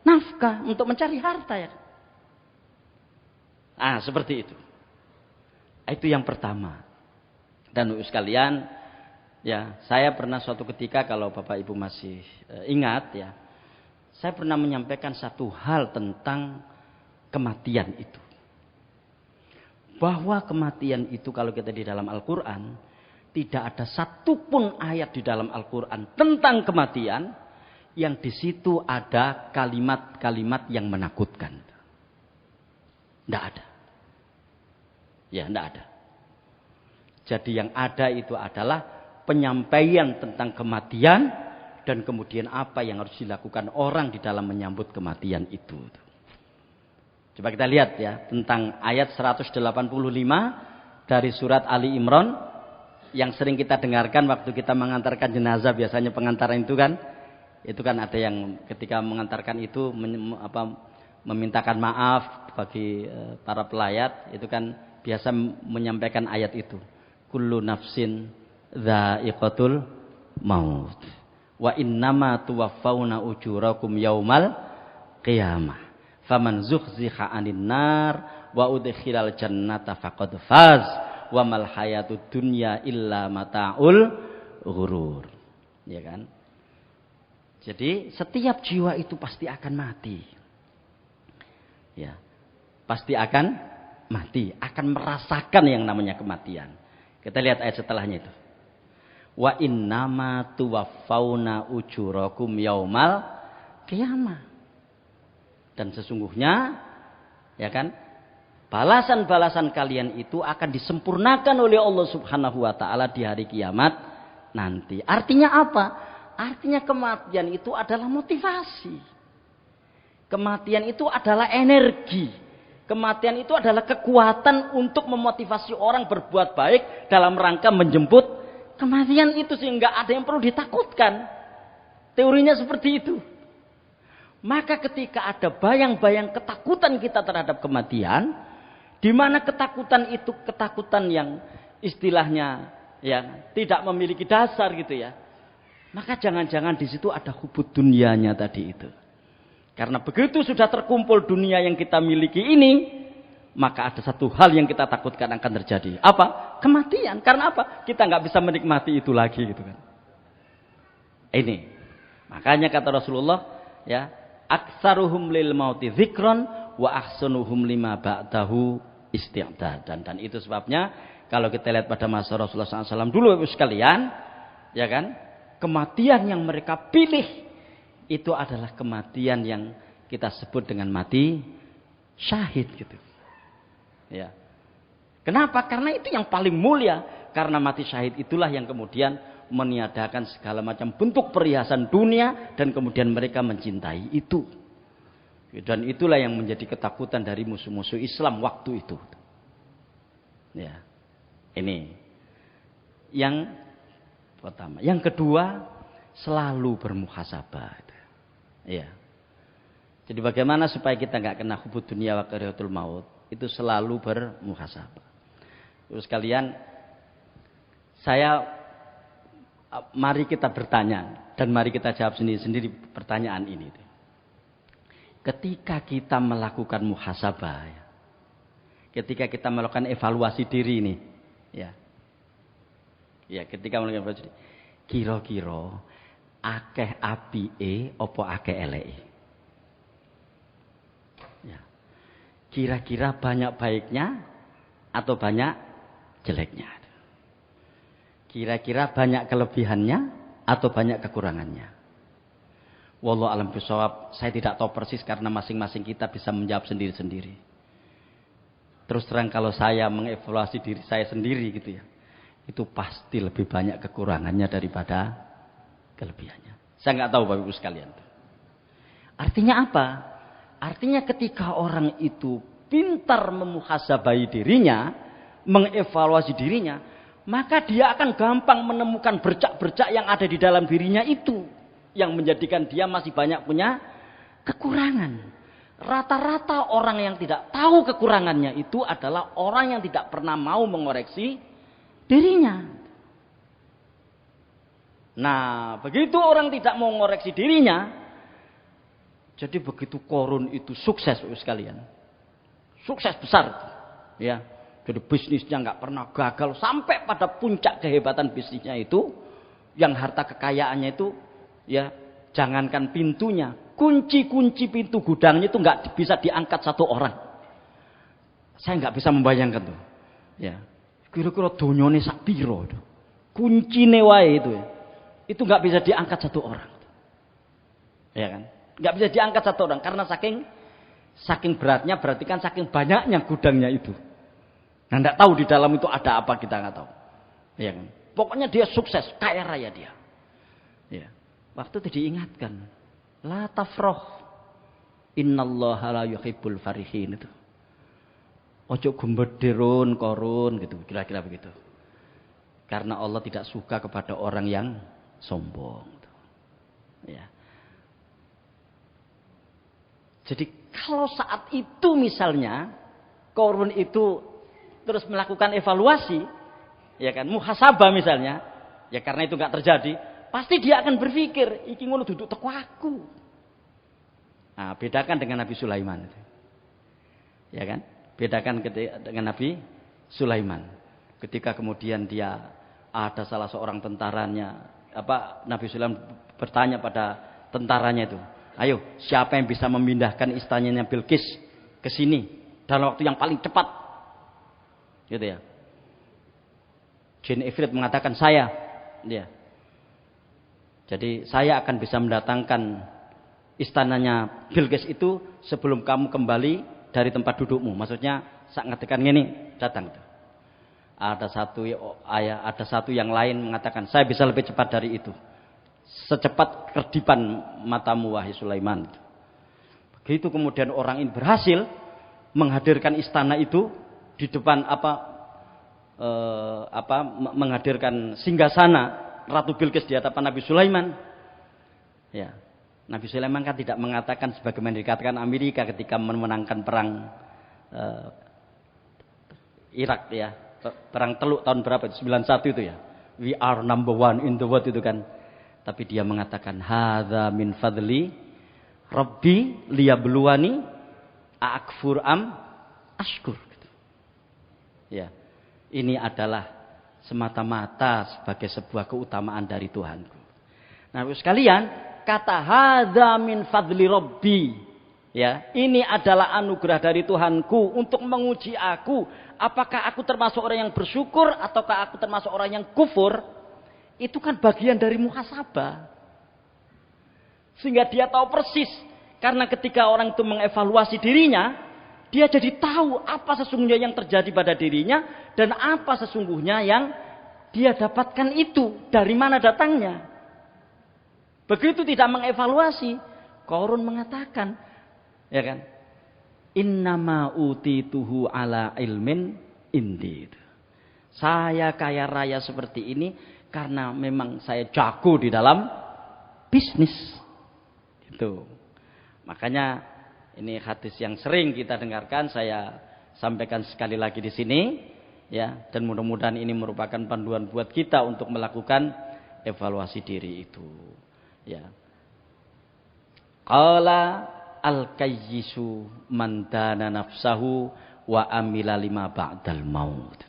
A: nafkah, untuk mencari harta ya. Ah, seperti itu. Itu yang pertama. Dan Bapak sekalian, ya, saya pernah suatu ketika, kalau Bapak Ibu masih ingat ya, saya pernah menyampaikan satu hal tentang kematian itu. Bahwa kematian itu kalau kita di dalam Al-Quran, tidak ada satupun ayat di dalam Al-Quran tentang kematian yang di situ ada kalimat-kalimat yang menakutkan. Tidak ada. Ya, tidak ada. Jadi yang ada itu adalah penyampaian tentang kematian dan kemudian apa yang harus dilakukan orang di dalam menyambut kematian itu. Coba kita lihat ya tentang ayat 185 dari surat Ali Imran yang sering kita dengarkan waktu kita mengantarkan jenazah, biasanya pengantaran itu kan ada yang ketika mengantarkan itu memintakan maaf bagi para pelayat, itu kan biasa menyampaikan ayat itu. Kullu nafsin dha'iqatul maut wa innama tuwaffawna ujurakum yaumal qiyamah faman zuhziha 'anil nar wa udkhilal jannata faqad faz wa mal hayatud dunya illa mata'ul ghurur. Ya kan? Jadi setiap jiwa itu pasti akan mati. Ya. Pasti akan mati, akan merasakan yang namanya kematian. Kita lihat ayat setelahnya itu. Wa innama tuwaffawna ujurakum yaumal qiyamah. Dan sesungguhnya, ya kan, balasan-balasan kalian itu akan disempurnakan oleh Allah Subhanahu wa taala di hari kiamat nanti. Artinya apa? Artinya kematian itu adalah motivasi. Kematian itu adalah energi. Kematian itu adalah kekuatan untuk memotivasi orang berbuat baik dalam rangka menjemput kematian itu, sehingga ada yang perlu ditakutkan. Teorinya seperti itu. Maka ketika ada bayang-bayang ketakutan kita terhadap kematian, Di mana ketakutan itu ketakutan yang istilahnya ya tidak memiliki dasar gitu ya. Maka jangan-jangan di situ ada hubud dunianya tadi itu. Karena begitu sudah terkumpul dunia yang kita miliki ini, maka ada satu hal yang kita takutkan akan terjadi. Apa? Kematian. Karena apa? Kita nggak bisa menikmati itu lagi gitu kan. Ini. Makanya kata Rasulullah, ya, aktsaruhum lil mauti dzikron wa ahsanuhum lima ba'dahu isti'dadan. Dan itu sebabnya kalau kita lihat pada masa Rasulullah SAW dulu Ibu sekalian, ya kan? Kematian yang mereka pilih itu adalah kematian yang kita sebut dengan mati syahid gitu. Ya. Kenapa? Karena itu yang paling mulia. Karena mati syahid itulah yang kemudian meniadakan segala macam bentuk perhiasan dunia dan kemudian mereka mencintai itu. Dan itulah yang menjadi ketakutan dari musuh-musuh Islam waktu itu. Ya. Ini yang pertama. Yang kedua, selalu bermuhasabah. Ya. Jadi bagaimana supaya kita nggak kena hubud dunia wa karihatul maut? Itu selalu bermuhasabah. Terus kalian, mari kita bertanya dan mari kita jawab sendiri-sendiri pertanyaan ini. Ketika kita melakukan muhasabah, ketika kita melakukan evaluasi diri ini, ya ketika melakukan evaluasi diri, kira-kira akeh apike apa akeh eleke? Ya. Kira-kira banyak baiknya atau banyak jeleknya? Kira-kira banyak kelebihannya atau banyak kekurangannya? Wallahu a'lam bishawab. Saya tidak tahu persis karena masing-masing kita bisa menjawab sendiri-sendiri. Terus terang kalau saya mengevaluasi diri saya sendiri gitu ya, itu pasti lebih banyak kekurangannya daripada kelebihannya. Saya nggak tahu Bapak Ibu sekalian. Artinya apa? Artinya ketika orang itu pintar memuhasabai dirinya, mengevaluasi dirinya, maka dia akan gampang menemukan bercak-bercak yang ada di dalam dirinya itu, yang menjadikan dia masih banyak punya kekurangan. Rata-rata orang yang tidak tahu kekurangannya itu adalah orang yang tidak pernah mau mengoreksi dirinya. Nah, begitu orang tidak mau mengoreksi dirinya, jadi begitu Korun itu sukses sekalian, sukses besar, ya. Jadi bisnisnya nggak pernah gagal sampai pada puncak kehebatan bisnisnya itu, yang harta kekayaannya itu, ya, jangankan pintunya, kunci-kunci pintu gudangnya itu nggak bisa diangkat satu orang. Saya nggak bisa membayangkan tuh, ya. Kira-kira donyone sak piro itu, kuncine wae itu nggak bisa diangkat satu orang, ya kan? Nggak bisa diangkat satu orang karena saking beratnya, berarti kan saking banyaknya gudangnya itu. Nah, nggak tahu di dalam itu ada apa, kita nggak tahu, ya kan? Pokoknya dia sukses, kaya raya dia. Ya. Waktu itu diingatkan, la tafroh, innallaha la yuhibbul farihin itu. Ojo gembederun Korun gitu, kira-kira begitu. Karena Allah tidak suka kepada orang yang sombong. Ya. Jadi kalau saat itu misalnya Korun itu terus melakukan evaluasi, ya kan, muhasabah misalnya, ya karena itu nggak terjadi, pasti dia akan berpikir, iki ngono duduk teko aku. Nah, bedakan dengan Nabi Sulaiman, ya kan? Bedakan dengan Nabi Sulaiman. Ketika kemudian dia ada salah seorang tentaranya, Nabi Sulaiman bertanya pada tentaranya itu, ayo, siapa yang bisa memindahkan istananya Bilqis ke sini dalam waktu yang paling cepat? Gitu ya. Jin Ifrit mengatakan saya. Ya. Jadi saya akan bisa mendatangkan istananya Bilqis itu sebelum kamu kembali dari tempat dudukmu. Maksudnya saat ngetekan ini datang. Ada satu yang lain mengatakan saya bisa lebih cepat dari itu. Secepat kerdipan matamu wahai Sulaiman. Begitu kemudian orang ini berhasil menghadirkan istana itu di depan menghadirkan singgasana Ratu Bilqis di hadapan Nabi Sulaiman. Ya. Nabi Sulaiman kan tidak mengatakan sebagaimana dikatakan Amerika ketika memenangkan perang Irak ya. Perang Teluk tahun berapa itu? 91 itu ya. We are number one in the world itu kan. Tapi dia mengatakan hadza min fadli Rabbi liyabluwani akfur am ashkur. Ya. Ini adalah semata-mata sebagai sebuah keutamaan dari Tuhanku. Nah, sekalian, kata hadza min fadli Rabbi, ya, ini adalah anugerah dari Tuhanku untuk menguji aku, apakah aku termasuk orang yang bersyukur ataukah aku termasuk orang yang kufur. Itu kan bagian dari muhasabah. Sehingga dia tahu persis, karena ketika orang itu mengevaluasi dirinya, dia jadi tahu apa sesungguhnya yang terjadi pada dirinya dan apa sesungguhnya yang dia dapatkan itu, dari mana datangnya. Begitu tidak mengevaluasi, Qarun mengatakan, ya kan? Innama utituhu ala ilmin indi. Saya kaya raya seperti ini karena memang saya jago di dalam bisnis. Itu. Makanya ini hadis yang sering kita dengarkan, saya sampaikan sekali lagi di sini, ya, dan mudah-mudahan ini merupakan panduan buat kita untuk melakukan evaluasi diri itu. Ya. Qala al-kayyisu man dana nafsahu wa amila lima ba'dal maut.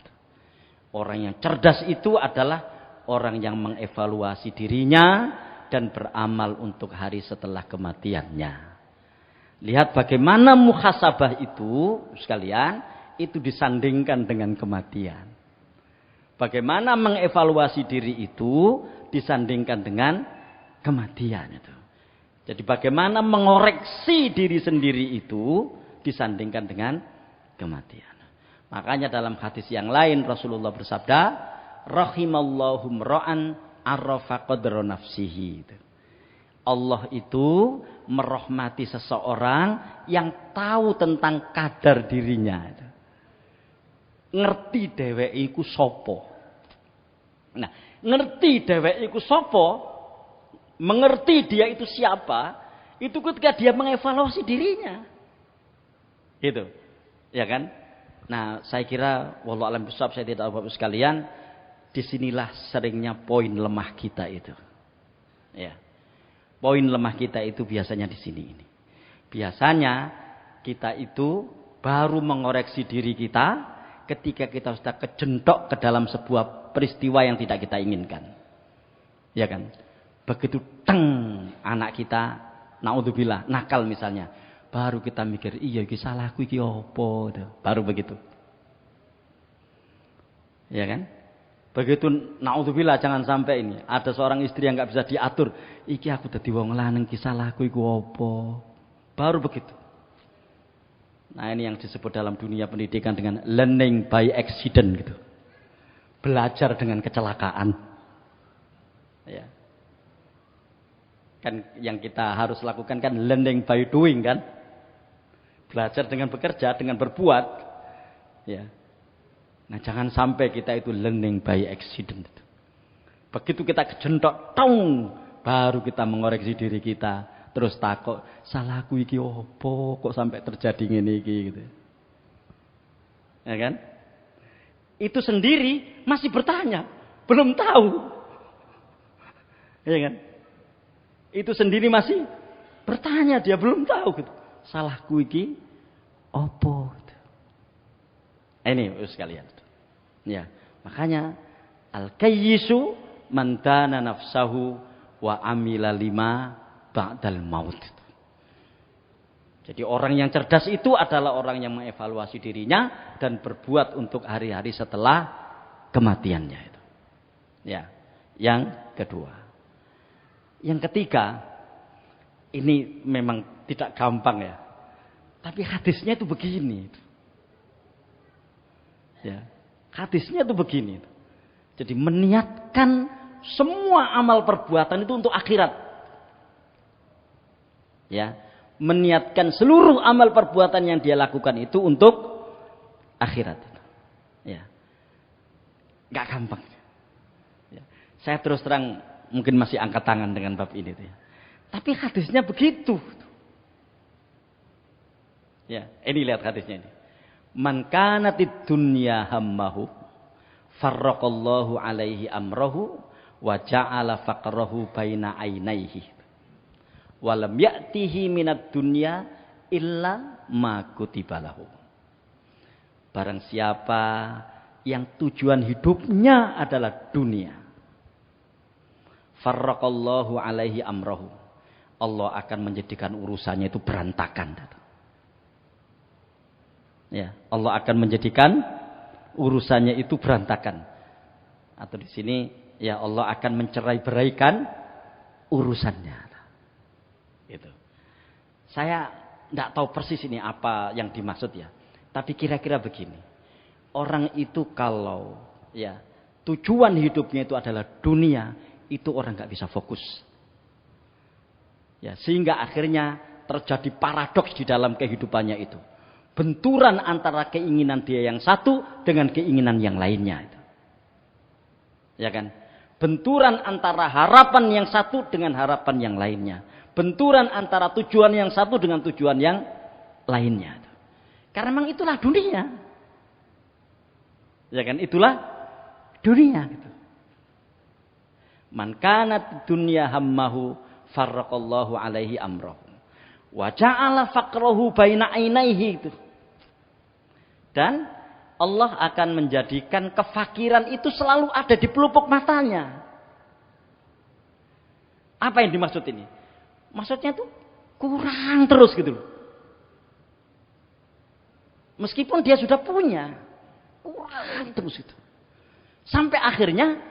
A: Orang yang cerdas itu adalah orang yang mengevaluasi dirinya dan beramal untuk hari setelah kematiannya. Lihat bagaimana muhasabah itu sekalian, itu disandingkan dengan kematian. Bagaimana mengevaluasi diri itu disandingkan dengan kematian itu. Jadi bagaimana mengoreksi diri sendiri itu disandingkan dengan kematian. Makanya dalam hadis yang lain Rasulullah bersabda, rahimallahu mra'an arrafa qadra nafsihi. Allah itu merahmati seseorang yang tahu tentang kadar dirinya. Ngerti dheweke iku sapa. Nah, ngerti dheweke iku sapa, mengerti dia itu siapa, itu ketika dia mengevaluasi dirinya. Gitu. Ya kan? Nah, saya kira wallahu alam bisawab, saya tidak tahu Bapak sekalian, disinilah seringnya poin lemah kita itu. Ya. Poin lemah kita itu biasanya di sini ini. Biasanya kita itu baru mengoreksi diri kita ketika kita sudah kejentok ke dalam sebuah peristiwa yang tidak kita inginkan. Ya kan? Begitu teng anak kita naudzubillah nakal misalnya, baru kita mikir, iya iki salahku iki opo, baru begitu. Ya kan? Begitu naudzubillah jangan sampai ini ada seorang istri yang nggak bisa diatur, iki aku dadi wong lanang iki salahku iku opo, baru begitu. Nah, ini yang disebut dalam dunia pendidikan dengan learning by accident gitu. Belajar dengan kecelakaan. Ya. Kan yang kita harus lakukan kan learning by doing kan. Belajar dengan bekerja, dengan berbuat. Ya. Nah, jangan sampai kita itu learning by accident. Begitu kita kejentok, tong, baru kita mengoreksi diri kita. Terus takut, salahku iki opo kok sampai terjadi ngene iki gitu. Ya kan? Itu sendiri masih bertanya, belum tahu. Ya kan? Itu sendiri masih bertanya, dia belum tahu gitu. Salahku iki opo gitu. Ini sekalian. Ya, makanya al-kayyisu man dana nafsahu wa amila lima ba'dal maut. Jadi orang yang cerdas itu adalah orang yang mengevaluasi dirinya dan berbuat untuk hari-hari setelah kematiannya itu. Ya, yang kedua. Yang ketiga, ini memang tidak gampang ya. Tapi hadisnya itu begini. Ya, hadisnya itu begini. Jadi meniatkan semua amal perbuatan itu untuk akhirat. Ya, meniatkan seluruh amal perbuatan yang dia lakukan itu untuk akhirat. Ya, nggak gampang. Ya. Saya terus terang mungkin masih angkat tangan dengan bab ini. Ya. Tapi hadisnya begitu. Ya, ini lihat hadisnya ini. Man kanatid dunya hammahu farraqallahu alaihi amrahu wa ja'ala faqrahu baina ainaihi. Wa lam ya'tihi minad dunya illa ma kutiba lahu. Barang siapa yang tujuan hidupnya adalah dunia, farraqallahu alaihi amrahu, Allah akan menjadikan urusannya itu berantakan. Ya, Allah akan menjadikan urusannya itu berantakan. Atau di sini ya Allah akan mencerai-beraikan urusannya. Itu. Saya tidak tahu persis ini apa yang dimaksud ya. Tapi kira-kira begini. Orang itu kalau ya tujuan hidupnya itu adalah dunia, itu orang nggak bisa fokus. Ya, sehingga akhirnya terjadi paradoks di dalam kehidupannya itu. Benturan antara keinginan dia yang satu dengan keinginan yang lainnya itu. Ya kan? Benturan antara harapan yang satu dengan harapan yang lainnya. Benturan antara tujuan yang satu dengan tujuan yang lainnya. Karena memang itulah dunia. Ya kan? Itulah dunia gitu. Man kanat dunya hammahu farraqallahu alaihi amrahu wa ja'ala faqrahu baina ainaihi itu. Dan Allah akan menjadikan kefakiran itu selalu ada di pelupuk matanya. Apa yang dimaksud ini? Maksudnya tuh kurang terus gitu loh. Meskipun dia sudah punya, kurang terus itu. Sampai akhirnya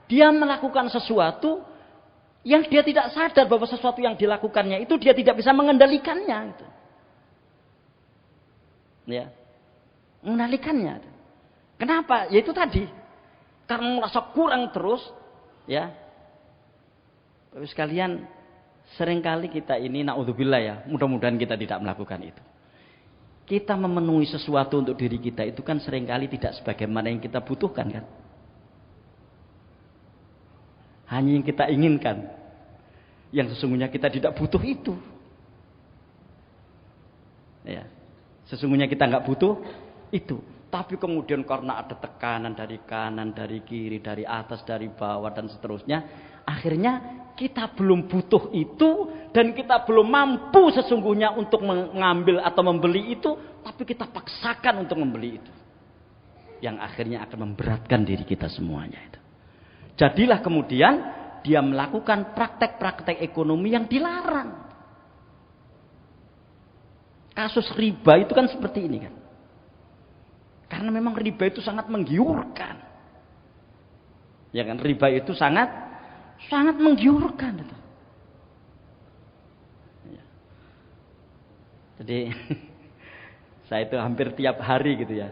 A: dia melakukan sesuatu yang dia tidak sadar bahwa sesuatu yang dilakukannya itu dia tidak bisa mengendalikannya itu. Ya. Mengendalikannya. Kenapa? Ya itu tadi. Karena merasa kurang terus, ya. Bapak sekalian, seringkali kita ini naudzubillah ya, mudah-mudahan kita tidak melakukan itu. Kita memenuhi sesuatu untuk diri kita itu kan seringkali tidak sebagaimana yang kita butuhkan kan. Hanya yang kita inginkan. Yang sesungguhnya kita tidak butuh itu. Ya. Sesungguhnya kita nggak butuh itu. Tapi kemudian karena ada tekanan dari kanan, dari kiri, dari atas, dari bawah dan seterusnya, akhirnya kita belum butuh itu dan kita belum mampu sesungguhnya untuk mengambil atau membeli itu, tapi kita paksakan untuk membeli itu. Yang akhirnya akan memberatkan diri kita semuanya itu. Jadilah kemudian dia melakukan praktek-praktek ekonomi yang dilarang. Kasus riba itu kan seperti ini kan. Karena memang riba itu sangat menggiurkan. Ya kan, riba itu sangat menggiurkan itu. Ya. Jadi saya itu hampir tiap hari gitu ya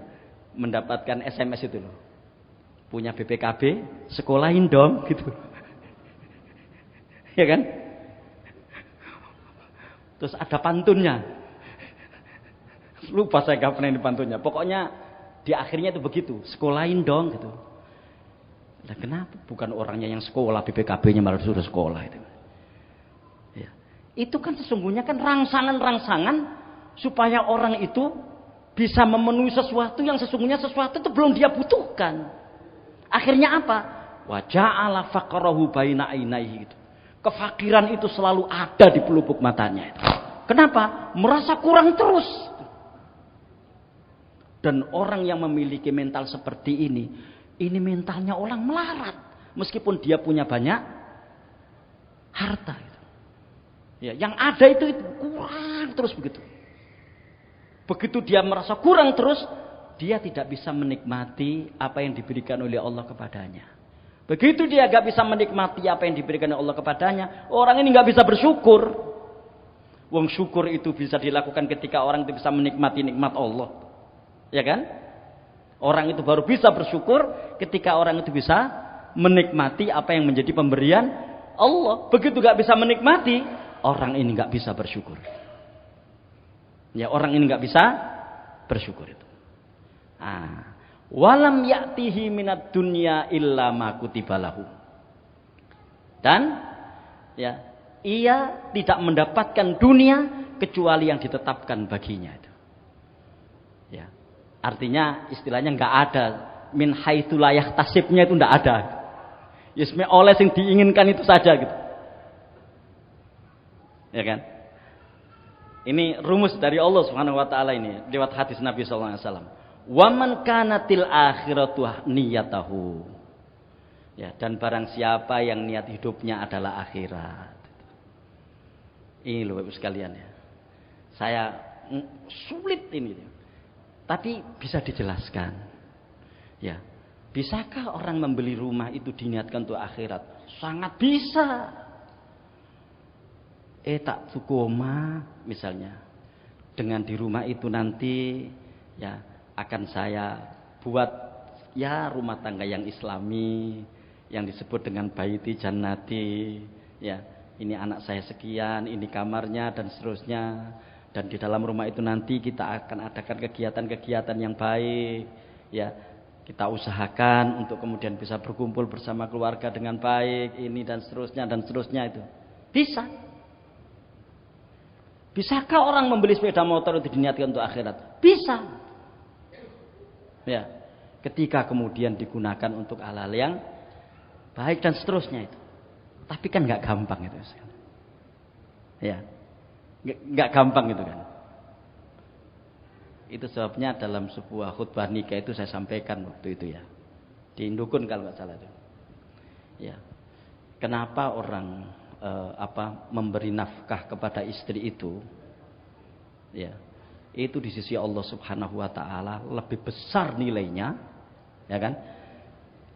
A: mendapatkan SMS itu loh. Punya BPKB, sekolahin dong gitu. Ya kan? Terus ada pantunnya. Lupa saya kapan ini pantunnya. Pokoknya di akhirnya itu begitu, sekolahin dong gitu. Nah, kenapa? Bukan orangnya yang sekolah, BPKB-nya malah suruh sekolah itu. Ya. Itu kan sesungguhnya kan rangsangan-rangsangan supaya orang itu bisa memenuhi sesuatu yang sesungguhnya sesuatu itu belum dia butuhkan. Akhirnya apa? Wa ja'ala faqrahu baina ainaihi gitu. Kefakiran itu selalu ada di pelupuk matanya itu. Kenapa? Merasa kurang terus. Dan orang yang memiliki mental seperti ini mentalnya orang melarat. Meskipun dia punya banyak harta. Ya, yang ada itu kurang terus begitu. Begitu dia merasa kurang terus, dia tidak bisa menikmati apa yang diberikan oleh Allah kepadanya. Begitu dia gak bisa menikmati apa yang diberikan oleh Allah kepadanya, orang ini gak bisa bersyukur. Wong syukur itu bisa dilakukan ketika orang itu bisa menikmati nikmat Allah. Ya kan? Orang itu baru bisa bersyukur ketika orang itu bisa menikmati apa yang menjadi pemberian Allah. Begitu gak bisa menikmati, orang ini gak bisa bersyukur. Ya, orang ini gak bisa bersyukur itu. Walam ya'tihi minad dunya illa ma kutiba lahu. Dan ya, ia tidak mendapatkan dunia kecuali yang ditetapkan baginya itu. Ya. Artinya istilahnya nggak ada min haitsu la yahtasibnya, itu nggak ada. Yusme oleh yang diinginkan itu saja gitu. Ya kan? Ini rumus dari Allah Subhanahu wa taala ini lewat hadis Nabi sallallahu alaihi wasallam. Wa man kanatil akhiratu niyatahu. Ya, dan barang siapa yang niat hidupnya adalah akhirat. Ini loh Bapak sekalian ya. Saya sulit ini. Tapi bisa dijelaskan. Ya. Bisakah orang membeli rumah itu diniatkan untuk akhirat? Sangat bisa. Tak tukoma misalnya. Dengan di rumah itu nanti ya akan saya buat ya rumah tangga yang islami, yang disebut dengan baiti jannati. Ya, ini anak saya sekian, ini kamarnya dan seterusnya. Dan di dalam rumah itu nanti kita akan adakan kegiatan-kegiatan yang baik. Ya, kita usahakan untuk kemudian bisa berkumpul bersama keluarga dengan baik, ini dan seterusnya itu. Bisa. Bisakah orang membeli sepeda motor itu diniatkan untuk akhirat? Bisa. Ya, ketika kemudian digunakan untuk hal-hal yang baik dan seterusnya itu. Tapi kan nggak gampang itu. Ya, nggak gampang itu kan. Itu sebabnya dalam sebuah khutbah nikah itu saya sampaikan waktu itu ya. Di Indukun kalau nggak salah itu. Ya, kenapa orang memberi nafkah kepada istri itu, ya, itu di sisi Allah Subhanahu wa taala lebih besar nilainya, ya kan,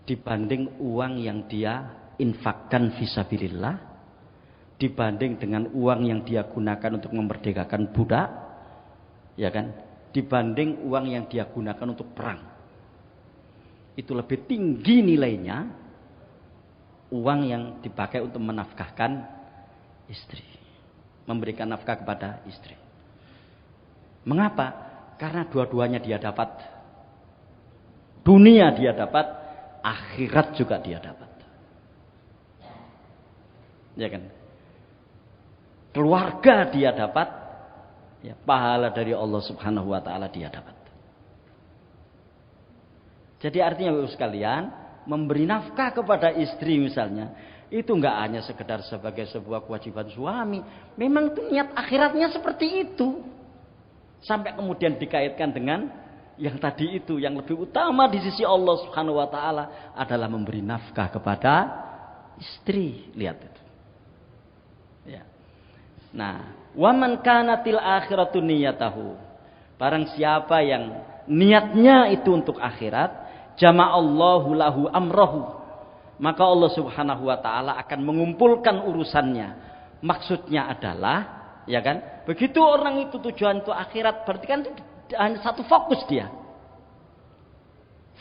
A: dibanding uang yang dia infakkan fisabilillah, dibanding dengan uang yang dia gunakan untuk memerdekakan budak, ya kan, dibanding uang yang dia gunakan untuk perang. Itu lebih tinggi nilainya uang yang dipakai untuk menafkahkan istri, memberikan nafkah kepada istri. Mengapa? Karena dua-duanya dia dapat. Dunia dia dapat, akhirat juga dia dapat. Ya kan? Keluarga dia dapat, ya, pahala dari Allah Subhanahu wa taala dia dapat. Jadi artinya Bapak sekalian, memberi nafkah kepada istri misalnya, itu enggak hanya sekedar sebagai sebuah kewajiban suami. Memang itu niat akhiratnya seperti itu. Sampai kemudian dikaitkan dengan yang tadi itu, yang lebih utama di sisi Allah Subhanahu wa taala adalah memberi nafkah kepada istri. Lihat itu. Ya. Nah, wa man kanatil akhiratu niyatahu. Barang siapa yang niatnya itu untuk akhirat, jama'allahu lahu amrahu, maka Allah Subhanahu wa taala akan mengumpulkan urusannya. Maksudnya adalah, ya kan, begitu orang itu tujuan itu akhirat, berarti kan hanya satu fokus dia.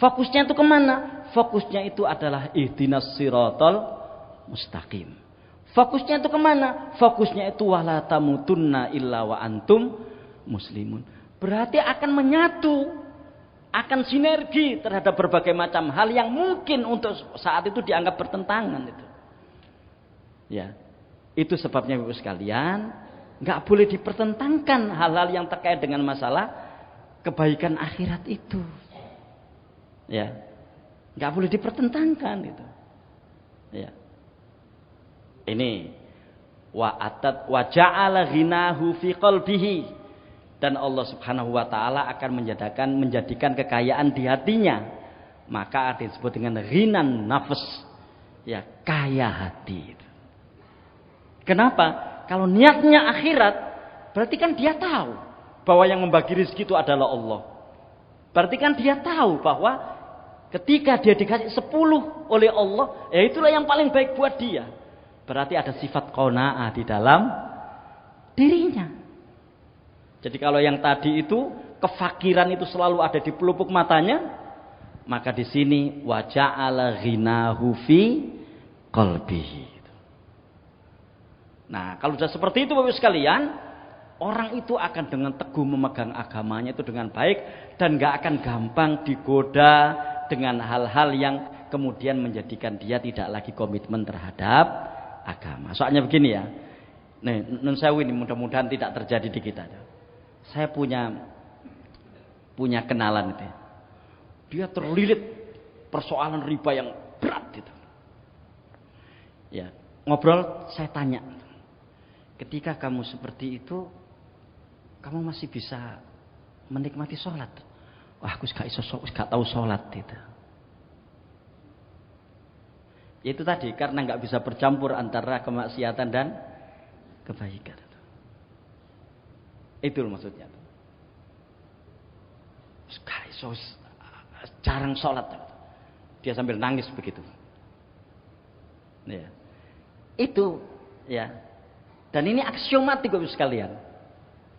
A: Fokusnya itu kemana? Fokusnya itu adalah ihdinas siratal mustaqim. Fokusnya itu kemana? Fokusnya itu wala tamutunna illa wa antum muslimun. Berarti akan menyatu, akan sinergi terhadap berbagai macam hal yang mungkin untuk saat itu dianggap bertentangan itu. Ya, itu sebabnya Bapak sekalian, nggak boleh dipertentangkan hal-hal yang terkait dengan masalah kebaikan akhirat itu. Ya, nggak boleh dipertentangkan itu. Ya, ini wa ja'ala ghinahu fi qalbihi. Dan Allah Subhanahu wa taala akan menjadikan kekayaan di hatinya. Maka ada disebut dengan ghinan nafs. Ya, kaya hati. Kenapa? Kalau niatnya akhirat, berarti kan dia tahu bahwa yang membagi rezeki itu adalah Allah. Berarti kan dia tahu bahwa ketika dia dikasih 10 oleh Allah, ya itulah yang paling baik buat dia. Berarti ada sifat qanaah di dalam dirinya. Jadi kalau yang tadi itu kefakiran itu selalu ada di pelupuk matanya, maka di sini wa ja'ala ghinahu fi qalbihi. Nah, kalau sudah seperti itu Bapak sekalian, orang itu akan dengan teguh memegang agamanya itu dengan baik dan gak akan gampang digoda dengan hal-hal yang kemudian menjadikan dia tidak lagi komitmen terhadap agama. Soalnya begini ya. Nih, nun sewu ini mudah-mudahan tidak terjadi di kita. Saya punya punya kenalan itu. Dia terlilit persoalan riba yang berat itu. Ya, ngobrol saya tanya. Ketika kamu seperti itu, kamu masih bisa menikmati sholat? Wah, aku gak tahu sholat itu. Itu tadi karena nggak bisa bercampur antara kemaksiatan dan kebaikan. Itu maksudnya. Jarang sholat. Dia sambil nangis begitu. Ya. Itu ya. Dan ini aksiomatik Bapak sekalian.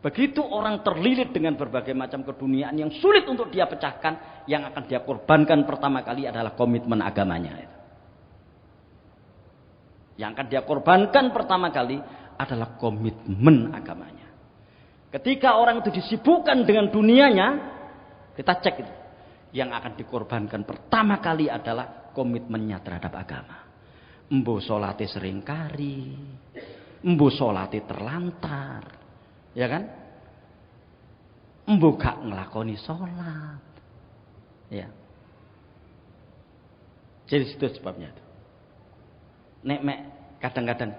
A: Begitu orang terlilit dengan berbagai macam keduniaan yang sulit untuk dia pecahkan, yang akan dia korbankan pertama kali adalah komitmen agamanya. Yang akan dia korbankan pertama kali adalah komitmen agamanya. Ketika orang itu disibukkan dengan dunianya, kita cek itu. Yang akan dikorbankan pertama kali adalah komitmennya terhadap agama. Embo solate seringkari, embo solate terlantar, ya kan? Embo gak ngelakoni sholat, ya. Jadi itu sebabnya itu. Nek mek kadang-kadang,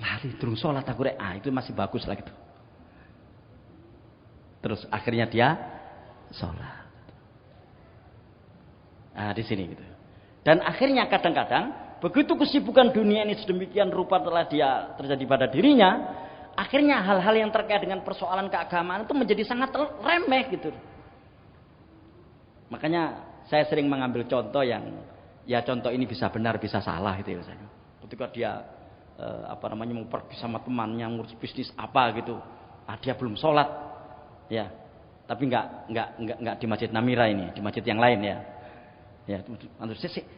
A: lari durung sholat aku rek, itu masih bagus lah gitu. Terus akhirnya dia sholat. Nah di sini gitu. Dan akhirnya kadang-kadang begitu kesibukan dunia ini sedemikian rupa telah dia terjadi pada dirinya, akhirnya hal-hal yang terkait dengan persoalan keagamaan itu menjadi sangat remeh gitu. Makanya saya sering mengambil contoh yang ya contoh ini bisa benar bisa salah gitu ya. Ketika dia mau pergi sama temannya ngurus bisnis apa gitu, dia belum sholat, ya. Tapi nggak di Masjid Namira ini, di masjid yang lain ya. Ya,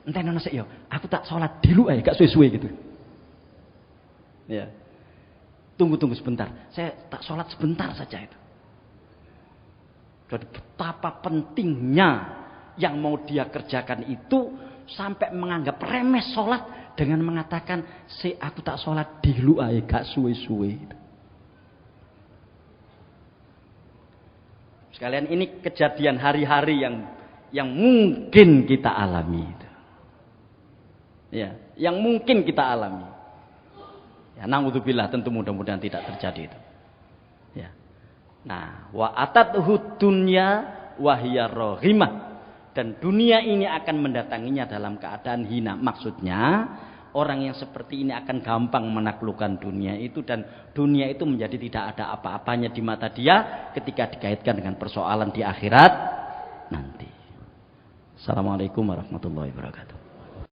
A: entah nona yo, aku tak sholat dulu gak suwe-suwe gitu. Ya, tunggu sebentar, saya tak sholat sebentar saja itu. Jadi betapa pentingnya yang mau dia kerjakan itu sampai menganggap remeh sholat dengan mengatakan, aku tak sholat dulu gak suwe-suwe. Sekalian ini kejadian hari-hari yang mungkin kita alami itu. Ya, yang mungkin kita alami. Ya, naudzubillah tentu mudah-mudahan tidak terjadi itu. Ya. Nah, wa atatuhu dunya wa hiya raghimah. Dan dunia ini akan mendatanginya dalam keadaan hina. Maksudnya, orang yang seperti ini akan gampang menaklukkan dunia itu dan dunia itu menjadi tidak ada apa-apanya di mata dia ketika dikaitkan dengan persoalan di akhirat nanti. Assalamualaikum warahmatullahi wabarakatuh.